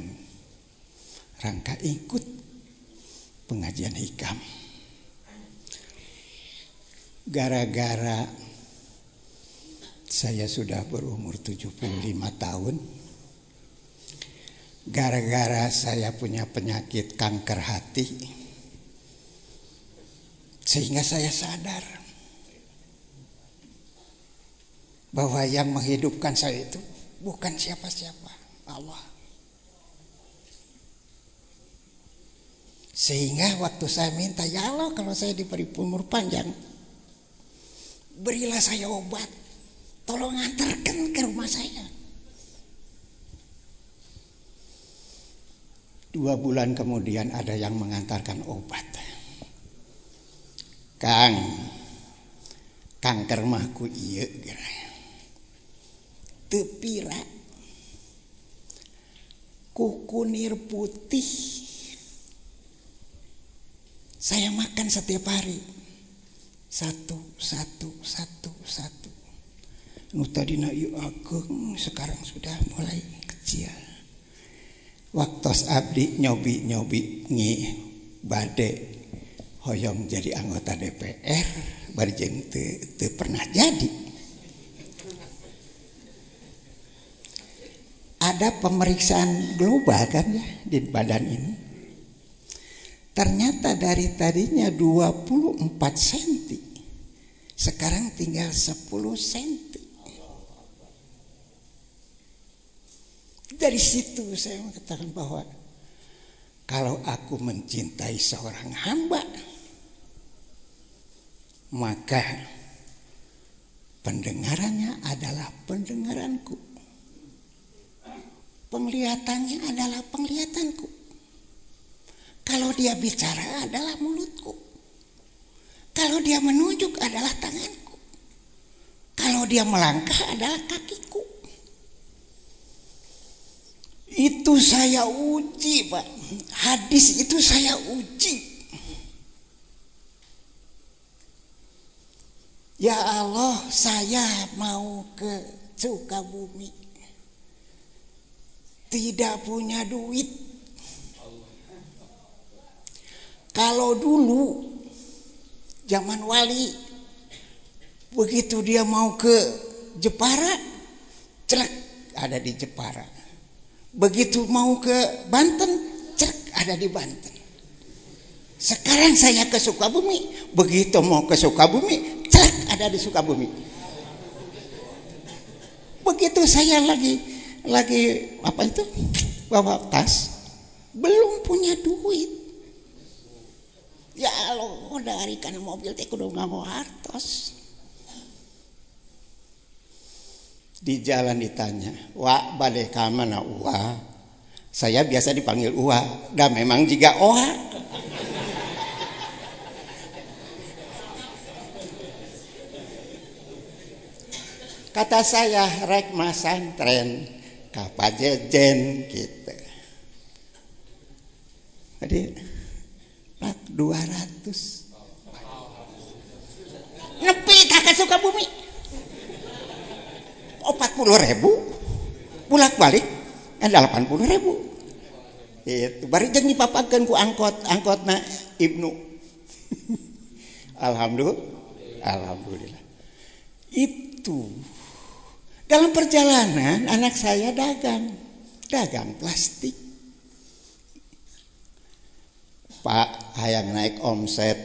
rangka ikut pengajian hikam. Gara-gara saya sudah berumur 75 tahun, gara-gara saya punya penyakit kanker hati, sehingga saya sadar bahwa yang menghidupkan saya itu bukan siapa-siapa, Allah. Sehingga waktu saya minta, ya Allah, kalau saya diberi umur panjang, berilah saya obat, tolong antarkan ke rumah saya. 2 bulan kemudian ada yang mengantarkan obat. Kang, kanker mah ku ieu geura. Teu pira. Ku kunir putih. Saya makan setiap hari. Satu. Nu tadina ieu ageng, sekarang sudah mulai kecil. Waktos abdi nyobi ngi bade hoyong jadi anggota DPR, bari jeung teu pernah jadi. Ada pemeriksaan global kan ya di badan ini. Ternyata dari tadinya 24 cm, sekarang tinggal 10 cm. Dari situ saya mengatakan bahwa kalau aku mencintai seorang hamba, maka pendengarannya adalah pendengaranku, penglihatannya adalah penglihatanku, kalau dia bicara adalah mulutku, kalau dia menunjuk adalah tanganku, kalau dia melangkah adalah kakiku. Itu saya uji, Pak. Hadis itu saya uji. Ya Allah, saya mau ke Sukabumi, tidak punya duit. Kalau dulu zaman wali, begitu dia mau ke Jepara, celek ada di Jepara. Begitu mau ke Banten, celek ada di Banten. Sekarang saya ke Sukabumi, begitu mau ke Sukabumi, celek ada di Sukabumi. Begitu saya lagi apa itu? Bawa tas, belum punya duit. Ya Allah, dari kana mobil teh kudu nganggo hartos. Di jalan ditanya, "Wak, bade ka mana Uwa?" Saya biasa dipanggil Uwa, dan memang juga Oha. Kata saya, rek masantren ka Pajejen gitu. Jadi plat 200. Nepi ka Sukabumi. 40.000 bolak-balik 80.000. Itu bari jeung dipapakeun ku angkotna Ibnu. Alhamdulillah. Itu dalam perjalanan anak saya dagang plastik. Pak, hayang naik omset.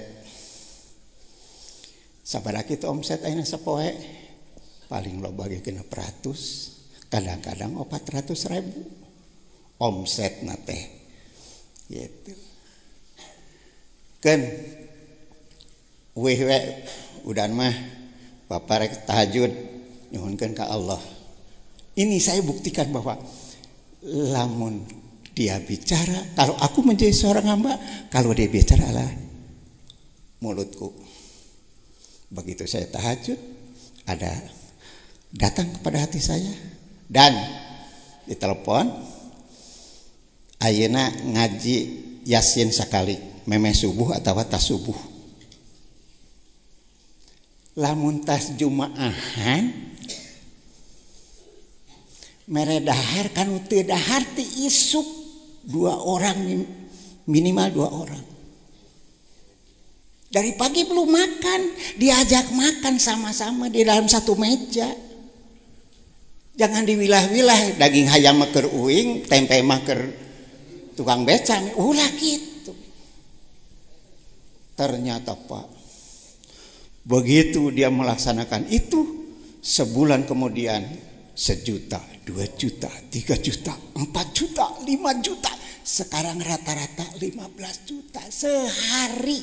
Sabaraha kitu omset ayeuna sapoe? Paling loba ge 600, kadang-kadang 400.000 omset na teh gitu. Kan we udan mah Bapak rek tahajud nyuhunkeun ka Allah. Ini saya buktikan bahwa lamun dia bicara, kalau aku menjadi seorang hamba, kalau dia bicara adalah mulutku. Begitu saya tahajud, ada datang kepada hati saya dan ditelepon, ayeuna ngaji Yasin sakali, meme subuh atau tas subuh. Lamun tas Jumaahan mere dahar kanu teu dahar ti isuk 2 orang, minimal 2 orang. Dari pagi belum makan, diajak makan sama-sama di dalam satu meja. Jangan diwilah-wilah, daging hayam mah keur uing, tempe mah keur tukang beca, ulah gitu. Ternyata Pak, begitu dia melaksanakan itu, sebulan kemudian 1 juta, 2 juta, 3 juta, 4 juta, 5 juta. Sekarang rata-rata 15 juta sehari.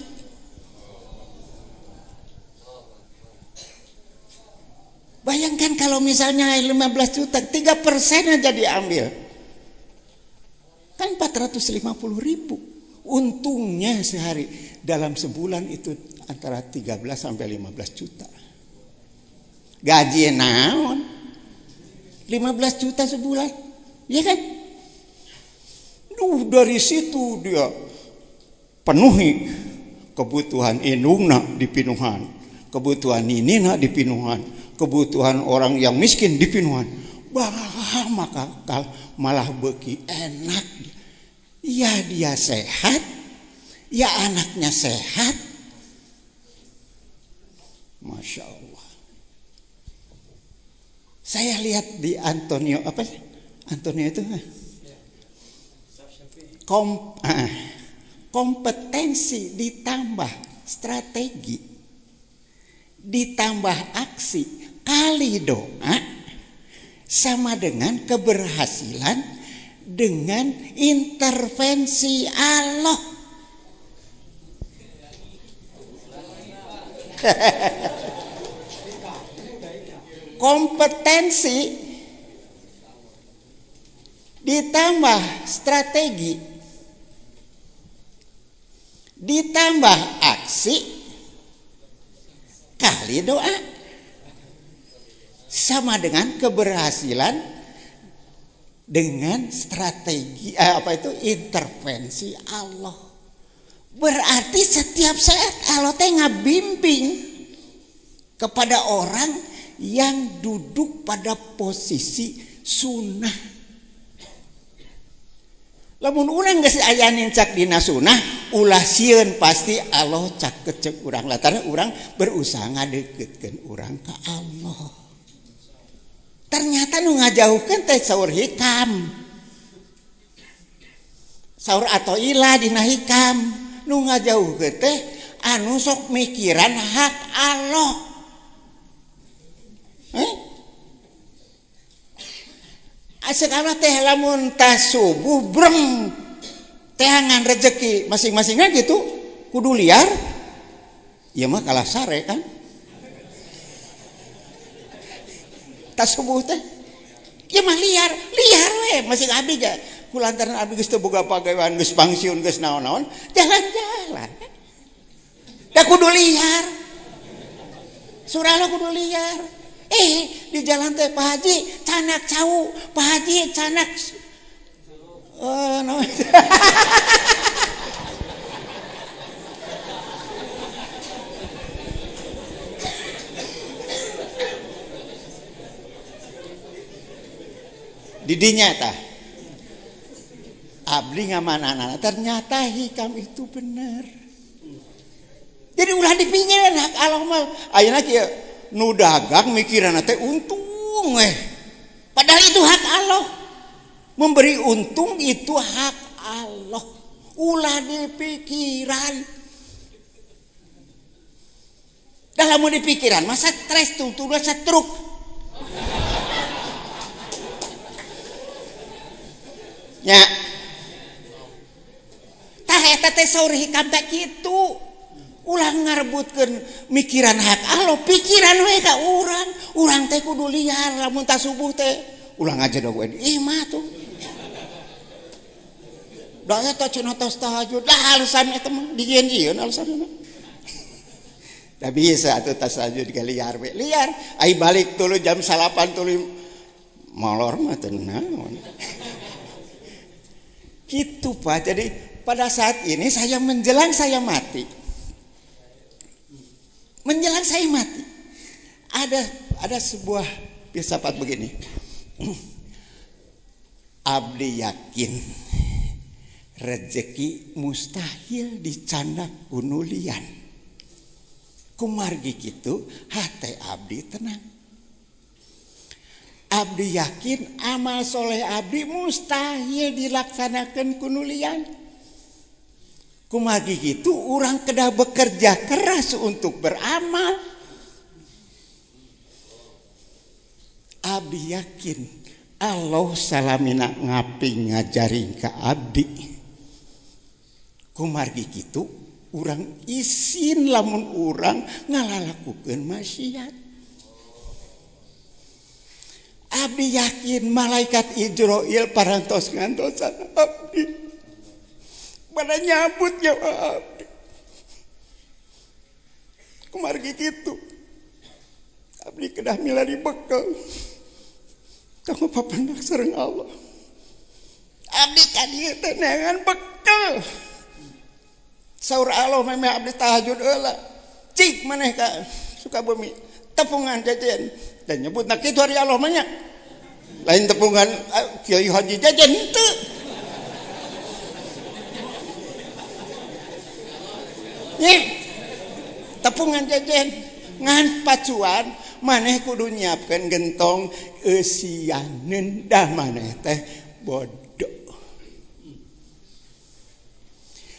Bayangkan kalau misalnya 15 juta, 3% aja diambil. Kan 450.000. Untungnya sehari. Dalam sebulan itu antara 13 sampai 15 juta. Gaji naon? 15 juta sebulan. Iya kan? Dari situ dia penuhi kebutuhan indungna di Pinuhan, kebutuhan ninina di Pinuhan, kebutuhan orang yang miskin di Pinuhan. Maka malah beki enak. Ya dia sehat, ya anaknya sehat. Masya Allah. Saya lihat di Antonio, apa sih? Antonio itu kompetensi ditambah strategi ditambah aksi kali doa sama dengan keberhasilan dengan intervensi Allah. Kompetensi ditambah strategi ditambah aksi kali doa sama dengan keberhasilan dengan strategi intervensi Allah. Berarti setiap saat Allah teh ngabimbing kepada orang yang duduk pada posisi sunnah. Lamun urang geus aya cak dina sunnah, ulah sieun pasti Allah cak kecek urang lantaran urang berusaha ngadeukeutkeun urang ka Allah. Ternyata nu ngajauhkeun teh saur hikam. Saur atau ilah dina hikam nu ngajauhkeun teh anu sok mikiran hak Allah. Sekarang teh lamun tas subuh breng tehangan rezeki masing-masingnya gitu kudu liar. Ya mah kalah sare kan. Tas subuh teh ya mah liar we masing abdi ga kulantaran abdi geus teu boga pagawean geus pangsiun geus naon-naon jalan-jalan. Da kudu liar. Surah kudu liar. Di jalan teh Pak Haji canak cau, Pak Haji canak no. Didinya tah abdi ngamanana ternyata hikam itu bener. Jadi ulah dipinggir hak Allah mah ayeuna kieu nu dagang mikiranna teh untung padahal itu hak Allah. Memberi untung itu hak Allah. Ulah dipikiran. Dah lamun dipikiran masa stres tuh setruk. Ya. Tah eta teh saur hikam teh kitu. Ulah ngarebutkeun mikiran hak Allah, pikiran we ka urang. Urang teh kudu liar lamun tas subuh teh. Ulah ngajedog we imah tuh. Da eta cenah tos tahajud, dah alasan eta mah dijieun-jieun alasanna. Da bisa atuh tas tahajud ka liar we. Liar, ai balik tuluy jam 8 tuluy molor mah teu naon. Gitu Pak. Jadi pada saat ini saya menjelang saya mati. Menjelang saya mati. Ada sebuah filsafat begini. Abdi yakin rezeki mustahil dicandak kunulian. Kumargi kitu hate abdi tenang. Abdi yakin amal soleh abdi mustahil dilaksanakan kunulian. Kumagi gitu orang kedah bekerja keras untuk beramal. Abdi yakin Allah salamina ngaping ngajaring ka abdi. Kumargi gitu orang isin lamun orang ngalalakukeun maksiat. Abdi yakin malaikat Ijroil parantos ngantosan abdi. Pada nyambut nyawa abdi. Kumargi gitu. Abdi kedah milari bekal. Kanggo papandak sareng Allah. Abdi kadieu teh neangan bekal. Saur Allah memeh abdi tahajud heula. Cik maneh ka Sukabumi. Tepungan jajan. Dan nyebutna kitu hari Allah mah nya. Lain tepungan Kiai Haji jajan henteu. Tepungan jajan ngan pacuan maneh kudu nyiapkeun gentong eusianeun dah maneh teh bodoh.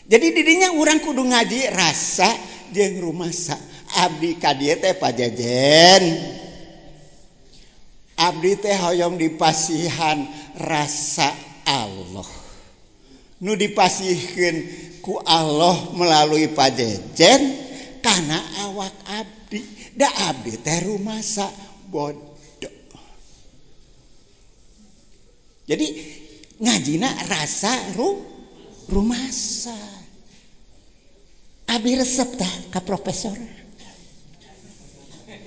Jadi didinya urang kudu ngaji rasa jeung rumasa. Abdi ka dieu teh pajajen. Abdi teh hoyong dipasihan rasa Allah. Nu dipasihkeun ku Allah melalui pajejen karena awak abdi. Da abdi teh rumasa bodoh. Jadi ngajina rasa rumasa. Abdi resep dah ka profesor.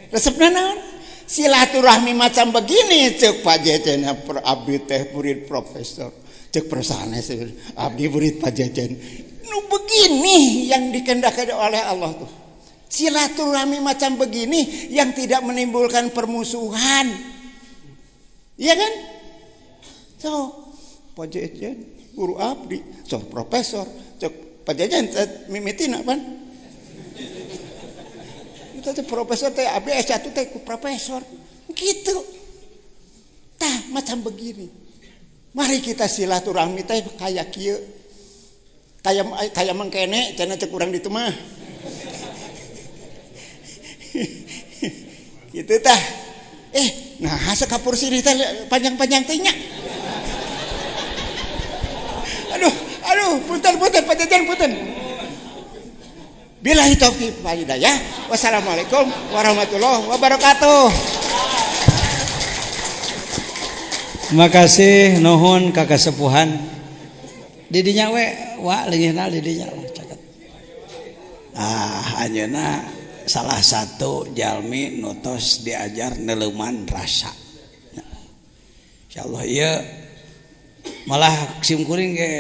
Resepna naon? Silaturahmi macam begini cek pajejen abdi teh murid profesor. Cek persanes abdi murid pajejen. Nu begini yang dikehendaki oleh Allah tuh. Silaturahmi macam begini yang tidak menimbulkan permusuhan. Iya kan? So, pajejen guru abdi, so profesor, cek pajejen mimitina pan. Kita teh profesor teh abdi S1 teh profesor. Gitu. Tah macam begini. Mari kita silaturahmi teh kayak kieu. Kayak mengkene cenah cek urang ditu mah. Gitu tah. Nah sakapur sirih teh panjang-panjang teh nya. Aduh, punten pajajan punten. Billahi taufiq wal hidayah. Wassalamualaikum warahmatullahi wabarakatuh. Terima kasih nuhun ka kasepuhan. Didinya we wa leungitna didinya caket. Anjeunna salah satu jalmi nutos diajar neleuman rasa. Insyaallah ieu malah simkuring ge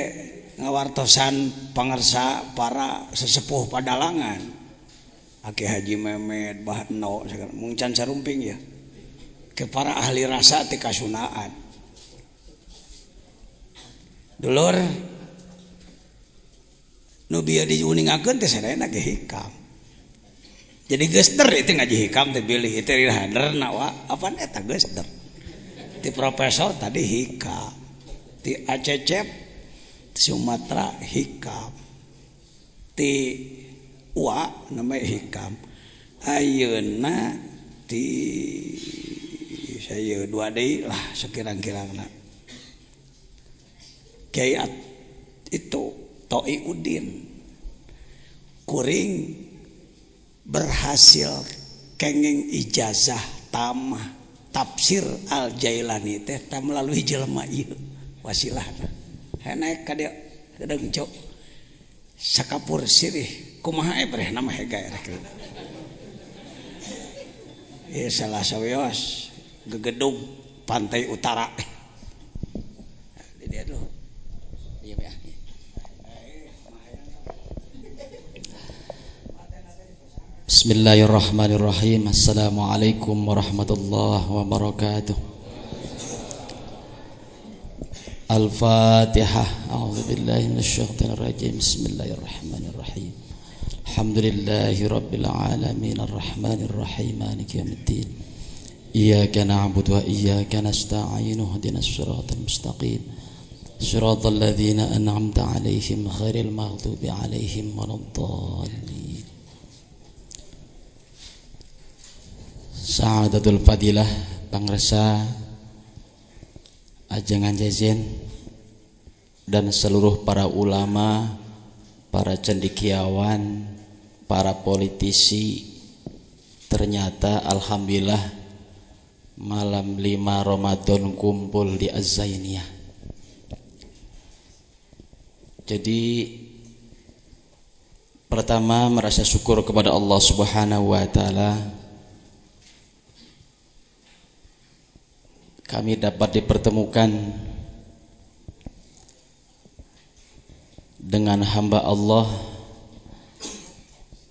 ngawartosan pangarsa para sesepuh Padalangan. Aki Haji Memet, Bah Eno, mung can sarumping ya. Ke para ahli rasa ti kasunaan. Dulur nu bieu diuningakeun teh sadayana ge hikam. Jadi gester itu ngaji hikam teh bilih itu haderna wa apaan eta gester. Ti profesor tadi hikam. Ti Acecep Sumatera hikam. Ti Wa namanya hikam. Ayeuna ti saya dua deui lah sekirang-kirangna. Kiai itu Toi Udin kuring berhasil kenging ijazah tamah tafsir Al-Jailani teh melalui jelema ieu wasilahna. Naik ka dieu deung cok sakapur sirih kumaha breh nama hega rek. Ieu salah saweos gegedung pantai utara. Di dia dulu. Iya ya. Bismillahirrahmanirrahim. Assalamualaikum warahmatullahi wabarakatuh. Al-Fatihah. A'udzubillahi minasyaitonir rajim. Bismillahirrahmanirrahim. Alhamdulillahi rabbil alamin arrahmanir rahim maliki yaumiddin. Iyyaka na'budu wa iyyaka nasta'in ihdinas siratal mustaqim. Siratal ladzina an'amta 'alaihim ghairil maghdubi 'alaihim waladdallin. Sa'adatul fadilah pangresa ajengan jazen dan seluruh para ulama, para cendekiawan, para politisi. Ternyata alhamdulillah malam 5 Ramadan kumpul di Az-Zainiyah. Jadi pertama merasa syukur kepada Allah Subhanahu wa taala kami dapat dipertemukan dengan hamba Allah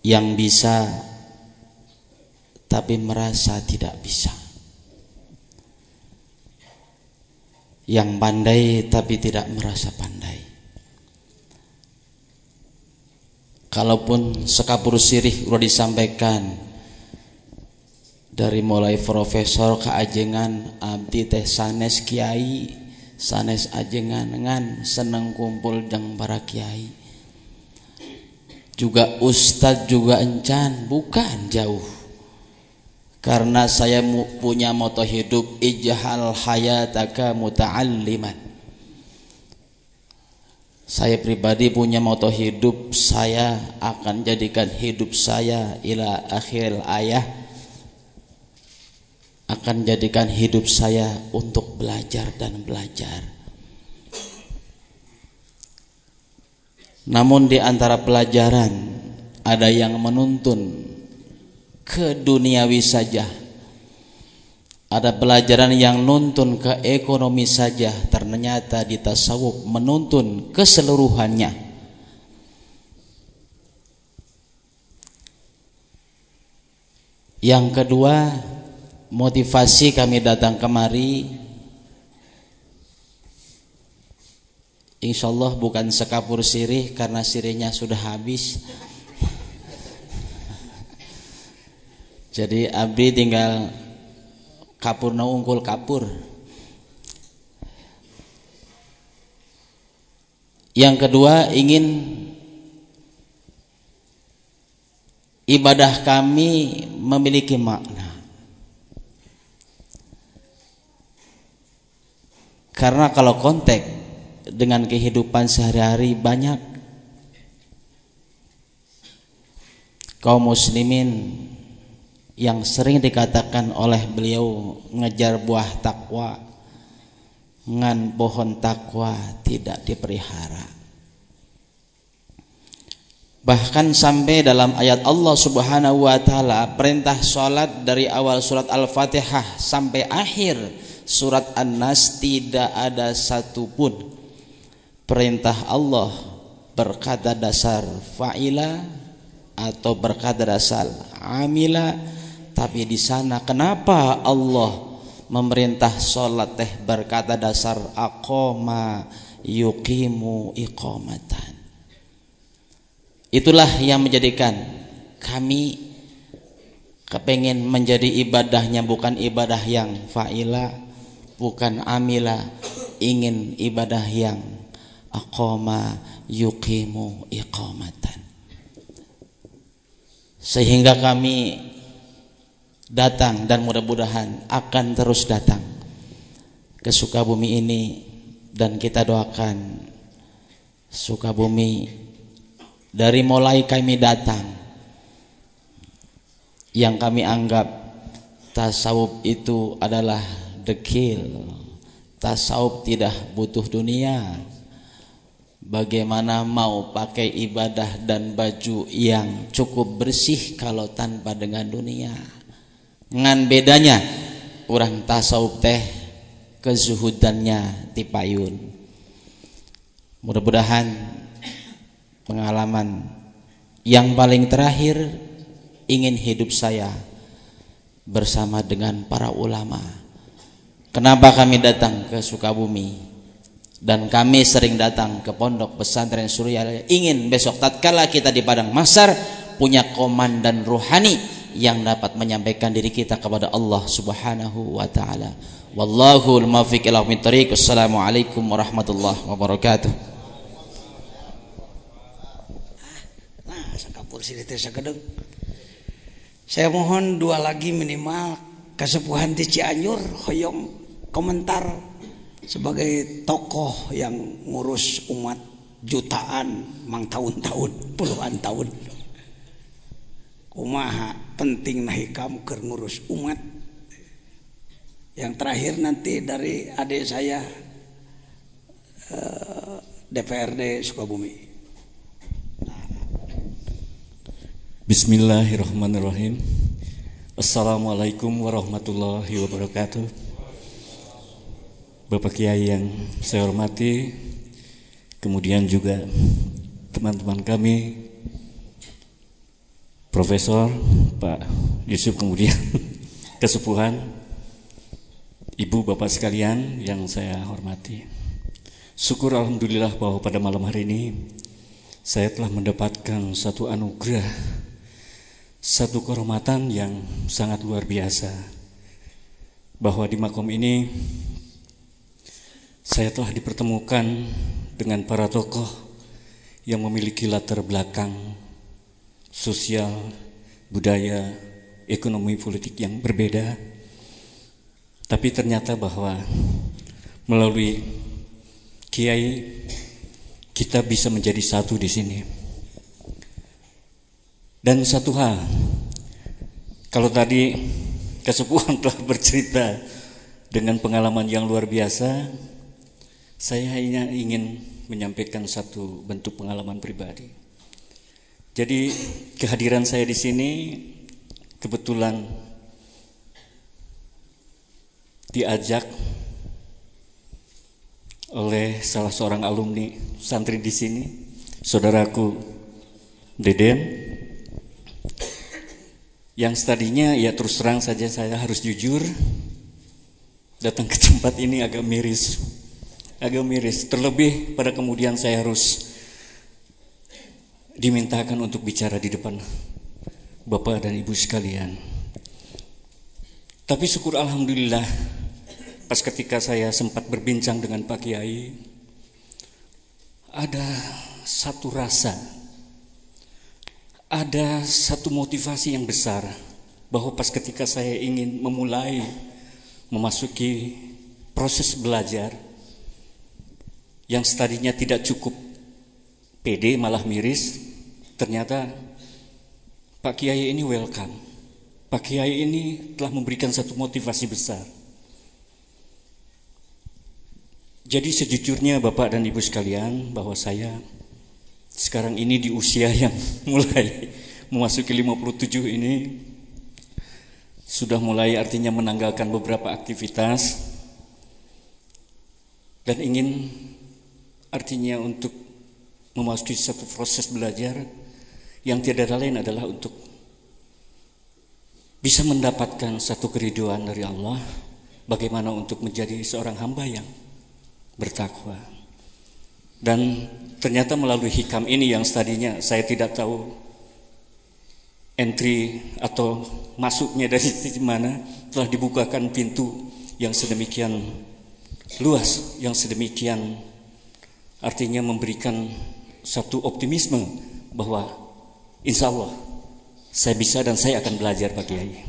yang bisa tapi merasa tidak bisa, yang pandai tapi tidak merasa pandai. Kalaupun sekapur sirih sudah disampaikan dari mulai profesor ke ajengan abdi teh sanes kiai, sanes ajengan ngan seneng kumpul jeung para kiai. Juga ustadz juga encan, bukan jauh. Karena saya punya moto hidup ijhal hayataka muta'alliman. Saya pribadi punya moto hidup, saya akan jadikan hidup saya ila akhiril ayah, akan jadikan hidup saya untuk belajar dan belajar. Namun di antara pelajaran ada yang menuntun ke duniawi saja, ada pelajaran yang nuntun ke ekonomi saja. Ternyata di tasawuf menuntun keseluruhannya. Yang kedua, motivasi kami datang kemari insyaallah bukan sekapur sirih, karena sirihnya sudah habis. Jadi abdi tinggal kapurna unggul kapur. Yang kedua, ingin ibadah kami memiliki makna. Karena kalau konteks dengan kehidupan sehari-hari, banyak kaum muslimin yang sering dikatakan oleh beliau ngejar buah takwa, ngan pohon takwa tidak dipelihara. Bahkan sampai dalam ayat Allah Subhanahu wa taala, perintah salat dari awal surat Al-Fatihah sampai akhir surat An-Nas, tidak ada satupun perintah Allah berkata dasar fa'ila atau berkata dasar amila. Tapi di sana kenapa Allah memerintah salat teh berkata dasar aqama yuqimu iqamatan? Itulah yang menjadikan kami kepengen menjadi ibadahnya bukan ibadah yang fa'ila, bukan amila, ingin ibadah yang aqama yuqimu iqamatan. Sehingga kami datang dan mudah-mudahan akan terus datang ke Sukabumi ini, dan kita doakan Sukabumi dari mulai kami datang, yang kami anggap tasawuf itu adalah dekil, tasawuf tidak butuh dunia. Bagaimana mau pakai ibadah dan baju yang cukup bersih kalau tanpa dengan dunia? Ngan bedanya orang tasawuf teh kezuhudannya tipayun. Mudah-mudahan pengalaman yang paling terakhir ingin hidup saya bersama dengan para ulama. Kenapa kami datang ke Sukabumi dan kami sering datang ke Pondok Pesantren Surya? Ingin besok tatkala kita di padang mahsyar punya komandan ruhani yang dapat menyampaikan diri kita kepada Allah Subhanahu wa taala. Wallahul muwaffiq ila aqwamit thoriq. Wassalamualaikum warahmatullahi wabarakatuh. Saya mohon dua lagi minimal Kasepuhan di Cianjur hoyong komentar sebagai tokoh yang ngurus umat jutaan mang tahun-tahun, puluhan tahun. Kumaha penting nahikam keur ngurus umat. Yang terakhir nanti dari adik saya DPRD Sukabumi. Bismillahirrahmanirrahim. Assalamualaikum warahmatullahi wabarakatuh. Bapak Kiai yang saya hormati, kemudian juga teman-teman kami, Profesor Pak Yusuf, kemudian kesepuhan, ibu bapak sekalian yang saya hormati. Syukur alhamdulillah bahwa pada malam hari ini saya telah mendapatkan satu anugerah, satu kehormatan yang sangat luar biasa, bahwa di makom ini saya telah dipertemukan dengan para tokoh yang memiliki latar belakang sosial, budaya, ekonomi, politik yang berbeda. Tapi ternyata bahwa melalui Kiai kita bisa menjadi satu di sini. Dan satu hal, kalau tadi kesepuhan telah bercerita dengan pengalaman yang luar biasa, saya hanya ingin menyampaikan satu bentuk pengalaman pribadi. Jadi kehadiran saya di sini kebetulan diajak oleh salah seorang alumni santri di sini, saudaraku Deden, yang tadinya ya terus terang saja saya harus jujur, datang ke tempat ini agak miris, terlebih pada kemudian saya harus dimintakan untuk bicara di depan Bapak dan Ibu sekalian. Tapi syukur alhamdulillah, pas ketika saya sempat berbincang dengan Pak Kiai, ada satu rasa, ada satu motivasi yang besar bahwa pas ketika saya ingin memasuki proses belajar yang tadinya tidak cukup pede malah miris, ternyata Pak Kiai ini welcome. Pak Kiai ini telah memberikan satu motivasi besar. Jadi sejujurnya Bapak dan Ibu sekalian, bahwa saya sekarang ini di usia yang mulai memasuki 57 ini, sudah mulai artinya menanggalkan beberapa aktivitas dan ingin artinya untuk memasuki satu proses belajar yang tiada lain adalah untuk bisa mendapatkan satu keriduan dari Allah, bagaimana untuk menjadi seorang hamba yang bertakwa. Dan ternyata melalui hikam ini yang tadinya saya tidak tahu entry atau masuknya dari mana, telah dibukakan pintu yang sedemikian luas, yang sedemikian artinya memberikan satu optimisme bahwa insya Allah saya bisa dan saya akan belajar Pak Kiai.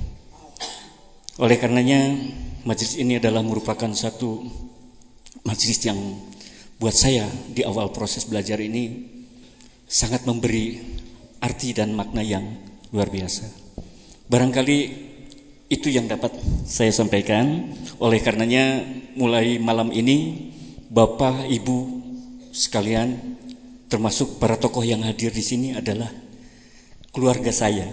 Oleh karenanya majelis ini adalah merupakan satu majelis yang buat saya di awal proses belajar ini sangat memberi arti dan makna yang luar biasa. Barangkali itu yang dapat saya sampaikan. Oleh karenanya mulai malam ini Bapak Ibu sekalian, termasuk para tokoh yang hadir di sini adalah keluarga saya.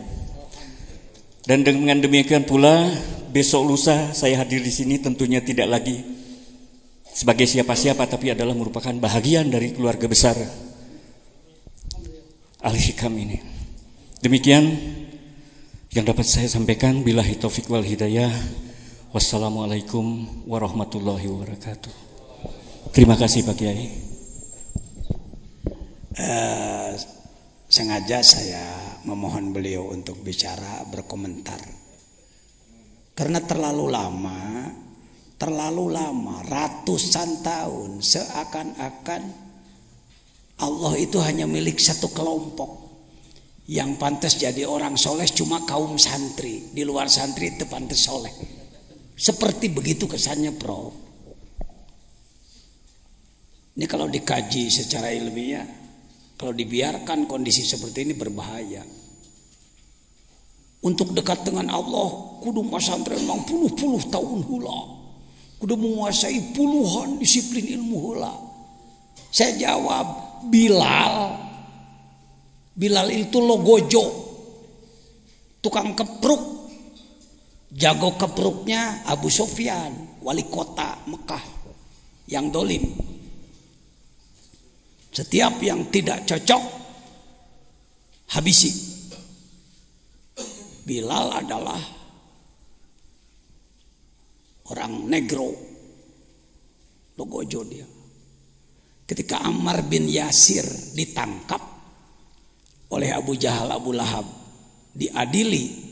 Dan dengan demikian pula besok lusa saya hadir di sini tentunya tidak lagi sebagai siapa-siapa, tapi adalah merupakan bahagian dari keluarga besar Al-Hikam ini. Demikian yang dapat saya sampaikan. Billahi taufiq wal hidayah. Wassalamualaikum warahmatullahi wabarakatuh. Terima kasih Pak Kiai. Sengaja saya memohon beliau untuk bicara, berkomentar, karena terlalu lama, ratusan tahun, seakan-akan Allah itu hanya milik satu kelompok. Yang pantas jadi orang soleh cuma kaum santri, di luar santri itu pantas soleh. Seperti begitu kesannya, Prof. Ini kalau dikaji secara ilmiah, kalau dibiarkan kondisi seperti ini berbahaya. Untuk dekat dengan Allah, kudu masantren mang puluh tahun hula, kudu menguasai puluhan disiplin ilmu hula. Saya jawab, Bilal itu logojo, tukang kepruk, jago kepruknya Abu Sufyan, wali kota Mekah yang dolim. Setiap yang tidak cocok habisi. Bilal adalah orang negro, logojo dia. Ketika Ammar bin Yasir ditangkap oleh Abu Jahal, Abu Lahab, diadili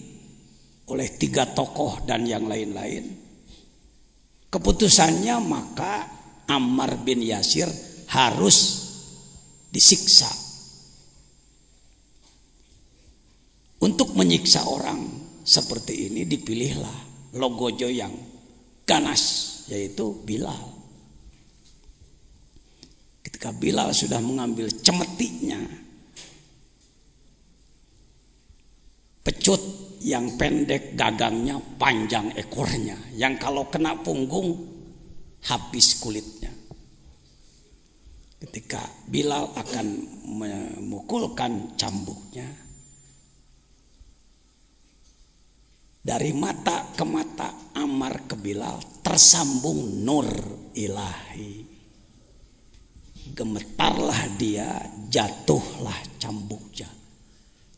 oleh 3 tokoh dan yang lain-lain, keputusannya maka Ammar bin Yasir harus disiksa. Untuk menyiksa orang seperti ini dipilihlah logojo yang ganas, yaitu Bilal. Ketika Bilal sudah mengambil cemetinya, pecut yang pendek gagangnya, panjang ekornya, yang kalau kena punggung habis kulitnya. Ketika Bilal akan memukulkan cambuknya, dari mata ke mata Ammar ke Bilal tersambung nur ilahi. Gemetarlah dia, jatuhlah cambuknya,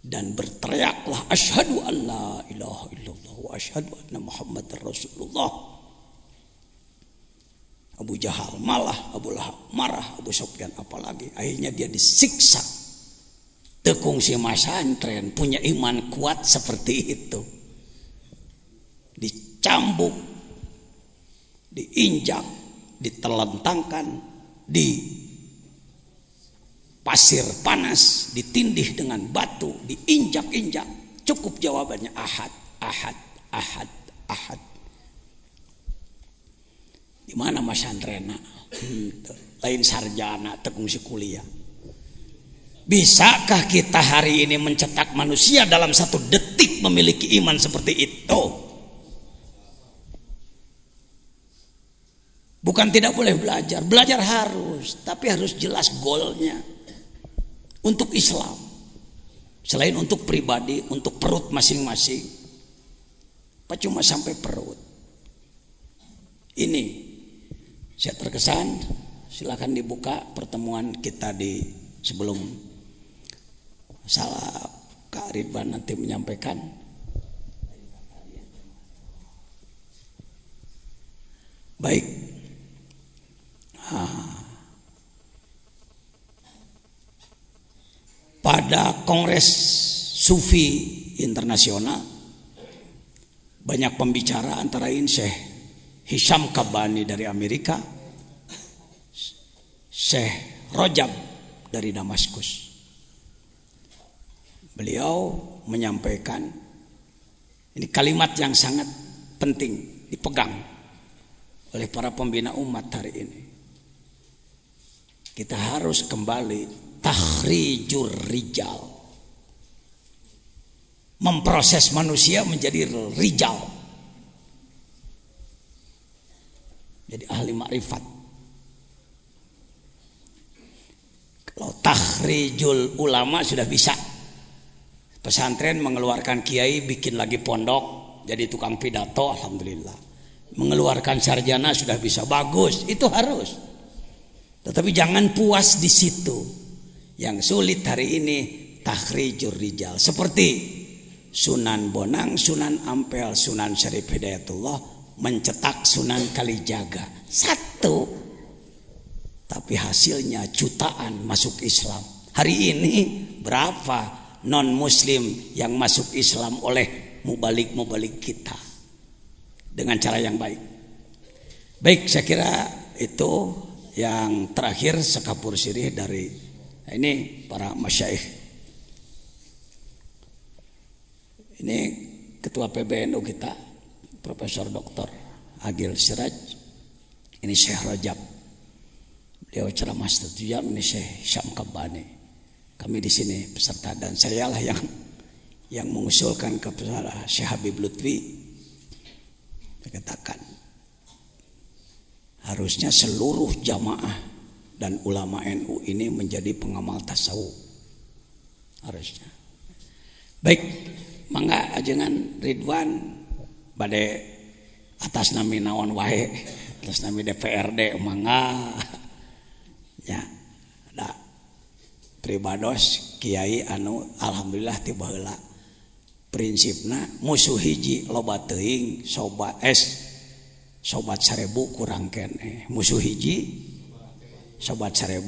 dan berteriaklah, asyhadu an la ilaha illallah wa asyhadu anna Muhammadar Rasulullah. Abu Jahal malah, Abu Lahab marah, Abu Sufyan apalagi. Akhirnya dia disiksa. Tekung si masantren punya iman kuat seperti itu, dicambuk, diinjak, ditelentangkan, pasir panas, ditindih dengan batu, diinjak-injak, cukup jawabannya ahad, ahad, ahad, ahad. Di mana Mas Andrena? Lain sarjana, tekung si kuliah. Bisakah kita hari ini mencetak manusia dalam 1 detik memiliki iman seperti itu? Bukan tidak boleh belajar, belajar harus, tapi harus jelas goalnya. Untuk Islam, selain untuk pribadi, untuk perut masing-masing. Apa cuma sampai perut? Ini saya terkesan, silakan dibuka pertemuan kita di sebelum salah Kak Ridwan nanti menyampaikan. Baik. Pada Kongres Sufi Internasional banyak pembicara, antara lain Syekh Hisham Kabani dari Amerika, Syekh Rojab dari Damaskus. Beliau menyampaikan, ini kalimat yang sangat penting dipegang oleh para pembina umat hari ini. Kita harus kembali takhrijur rijal, memproses manusia menjadi rijal, jadi ahli makrifat. Kalau takhrijul ulama sudah bisa, pesantren mengeluarkan kiai, bikin lagi pondok, jadi tukang pidato, alhamdulillah. Mengeluarkan sarjana sudah bisa, bagus, itu harus. Tetapi jangan puas di situ. Yang sulit hari ini takhrijur rijal, seperti Sunan Bonang, Sunan Ampel, Sunan Syarif Hidayatullah mencetak Sunan Kalijaga 1, tapi hasilnya jutaan masuk Islam. Hari ini berapa non muslim yang masuk Islam oleh mubalik-mubalik kita dengan cara yang baik. Baik, saya kira itu yang terakhir sekapur sirih dari ini para masyaikh. Ini ketua PBNU kita, Profesor Dr. Agil Siraj. Ini Syekh Rajab, beliau ceramah 1 jam. Ini Syekh Hisham Kabani. Kami di sini peserta, dan saya lah yang mengusulkan kepada Syekh Habib Lutfi. Saya katakan harusnya seluruh jamaah dan ulama NU ini menjadi pengamal tasawuf, harusnya. Baik, mangga ajengan Ridwan bade atas nami naon wae, atas nami DPRD mangga ya. Da pribados kiai anu alhamdulillah tiba heula prinsipna musuh hiji loba teuing, sobat 1000 kurang keneh, musuh hiji sobat 1000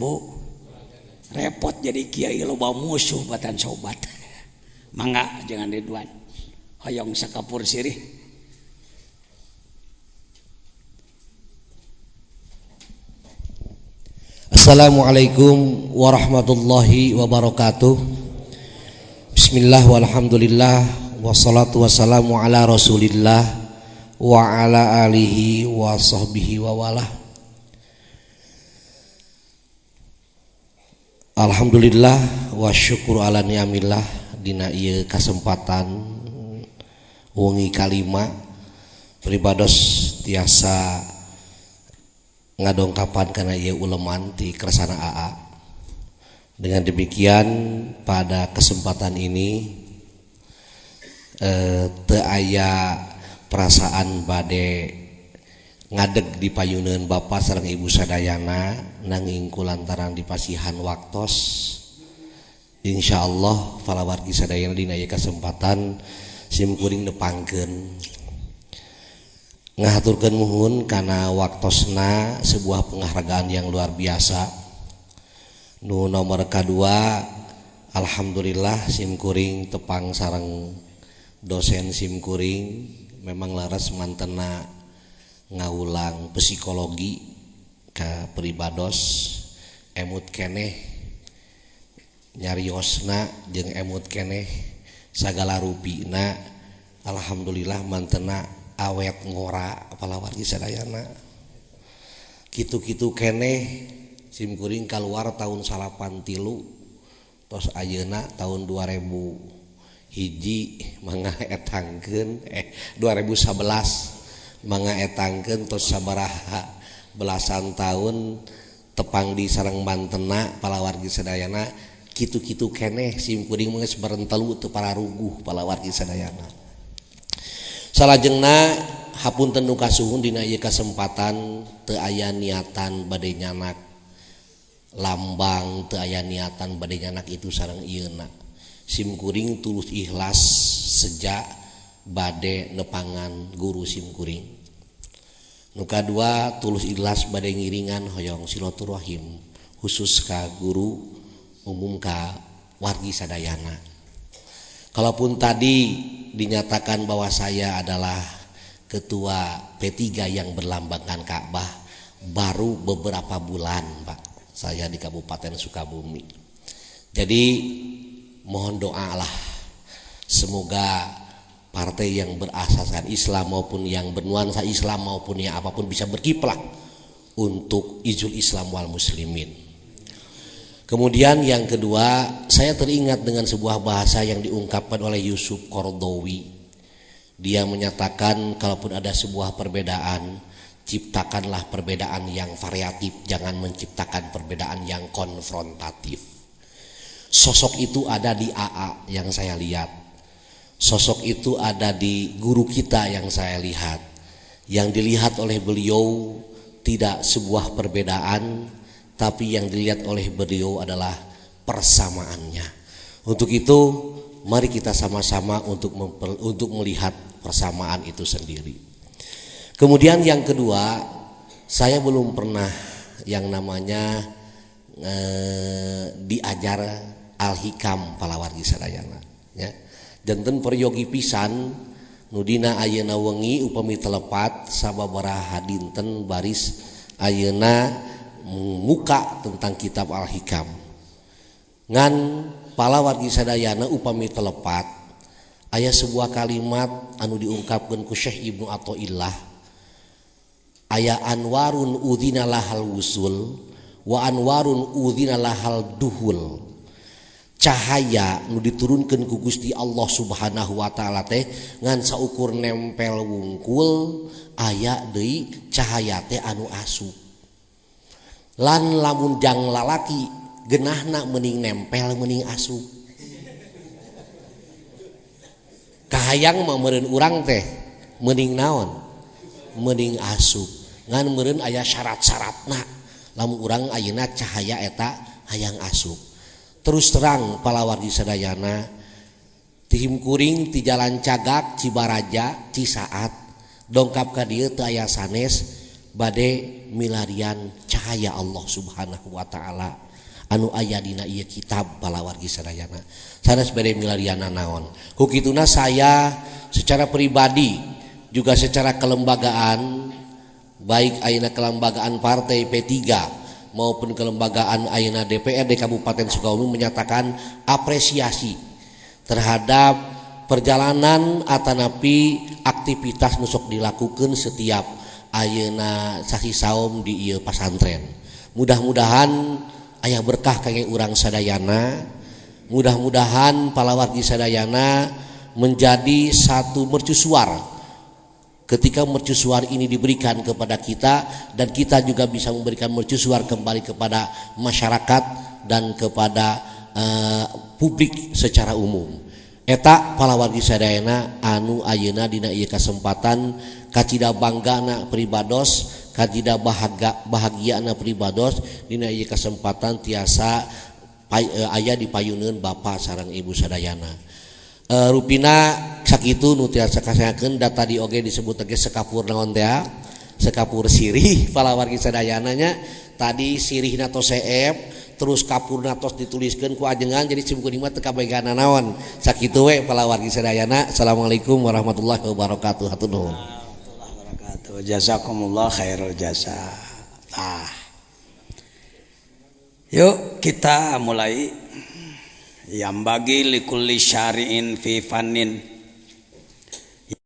repot, jadi kiai loba musuh batan sobat. Mangga jangan Ridwan hoyong sakapur sirih. Assalamualaikum warahmatullahi wabarakatuh. Bismillah walhamdulillah wassalatu wassalamu ala rasulillah wa ala alihi wa sahbihi wa walah. Alhamdulillah wa syukur ala ni'amillah dina ieu kasempatan wengi kalima pribados tiasa ngadongkapan kana ieu uleman ti Kersana AA. Dengan demikian pada kesempatan ini teu aya perasaan bade ngadeg di payuneun Bapak sareng Ibu sadayana, nanging kulantaran dipasihan waktos insyaallah falawargi sadayana dina ieu kesempatan simkuring nepangkeun ngahaturkeun muhun kana waktosna sebuah penghargaan yang luar biasa. Nu nomor kadua, alhamdulillah simkuring tepang sareng dosen simkuring memang laras mantena ngaulang psikologi ka pribados emut keneh nyariosna jeung emut keneh sagala rupina alhamdulillah mantena awet ngora palawargi sadayana kitu-kitu keneh simkuring keluar tahun 83 tos ayeuna tahun 2000 hiji mangga etangkeun 2011 mangga etangkeun tos sabaraha belasan tahun tepang di sareng Bantena palawargi sadayana kitu-kitu keneh simkuring geus barentelu teu pararuguh palawargi sadayana. Salajengna hapunten nu kasuhun dina ieu kasempatan teu aya niatan bade nyanak lambang, teu aya niatan bade nyanak itu sareng ieuna. Simkuring tulus ikhlas sejak bade nepangan guru simkuring. Nu kadua tulus ikhlas bade ngiringan hoyong silaturahim khusus ka guru umum ka wargi sadayana. Kalaupun tadi dinyatakan bahwa saya adalah ketua P3 yang berlambangkan Ka'bah baru beberapa bulan Pak saya di Kabupaten Sukabumi. Jadi mohon doa lah semoga partai yang berasaskan Islam maupun yang bernuansa Islam maupun yang apapun bisa berkiprah untuk izul Islam wal muslimin. Kemudian yang kedua, saya teringat dengan sebuah bahasa yang diungkapkan oleh Yusuf Qaradawi. Dia menyatakan kalaupun ada sebuah perbedaan, ciptakanlah perbedaan yang variatif, jangan menciptakan perbedaan yang konfrontatif. Sosok itu ada di AA yang saya lihat. Sosok itu ada di guru kita yang saya lihat. Yang dilihat oleh beliau tidak sebuah perbedaan, tapi yang dilihat oleh beliau adalah persamaannya. Untuk itu mari kita sama-sama untuk melihat persamaan itu sendiri. Kemudian yang kedua, saya belum pernah yang namanya diajar al-hikam palawargi sadayana ya. Janten peryogi pisan nudina ayeuna wengi upami telepat sababaraha dinten baris ayeuna muka tentang kitab Al-Hikam ngan palawargi sadayana upami telepat aya sebuah kalimat anu diungkapkeun ku Syekh Ibnu Athaillah aya anwarun udzina lahal wusul wa anwarun udzina lahal duhul cahaya nu diturunkeun ku Gusti Allah Subhanahu wa taala teh ngan saukur nempel wungkul aya deui cahaya teh anu asup lan lamun jang lalaki genahna mending nempel mending asup kahayang mah meureun urang teh mending naon mending asup ngan meureun aya syarat-syaratna lamun urang ayeuna cahaya eta hayang asup. Terus terang palawargi sadayana tihim kuring ti jalan Cagak Cibaraja Cisaat dongkap ka dieu teu aya sanes bade milarian cahaya Allah Subhanahu wa taala anu aya dina ieu kitab palawargi sadayana sanes bade milarianna naon ku kituna saya secara pribadi juga secara kelembagaan baik ayeuna kelembagaan partai P3 maupun kelembagaan ayeuna DPRD Kabupaten Sukabumi menyatakan apresiasi terhadap perjalanan atanapi aktivitas nu sok dilakukeun setiap ayeuna sasi saum di ieu pasantren. Mudah-mudahan aya berkah kangge urang sadayana. Mudah-mudahan palawargi sadayana menjadi satu mercusuar. Ketika mercusuar ini diberikan kepada kita dan kita juga bisa memberikan mercusuar kembali kepada masyarakat dan kepada publik secara umum. Eta palawargi sadayana anu ayeuna dina ieu kasempatan kacida banggana pribados kacida bahagiana pribados dina ieu kasempatan tiasa aya di payuneun bapa sareng ibu sadayana. Rupina sakitu nu tiasa kasayakeun data di oge disebut ge sekapur naon teh sekapur sirih palawargi sadayana nya tadi sirihna tos CF terus kapurna tos dituliskeun ku ajengan jadi simkuring mah teu kabegana naon sakitu we palawargi sadayana. Assalamualaikum warahmatullahi wabarakatuh. Hatur nuhun. Warahmatullahi wabarakatuh. Jazakumullah khairul jasa. Yuk kita mulai yang bagi likulli syari'in fi fannin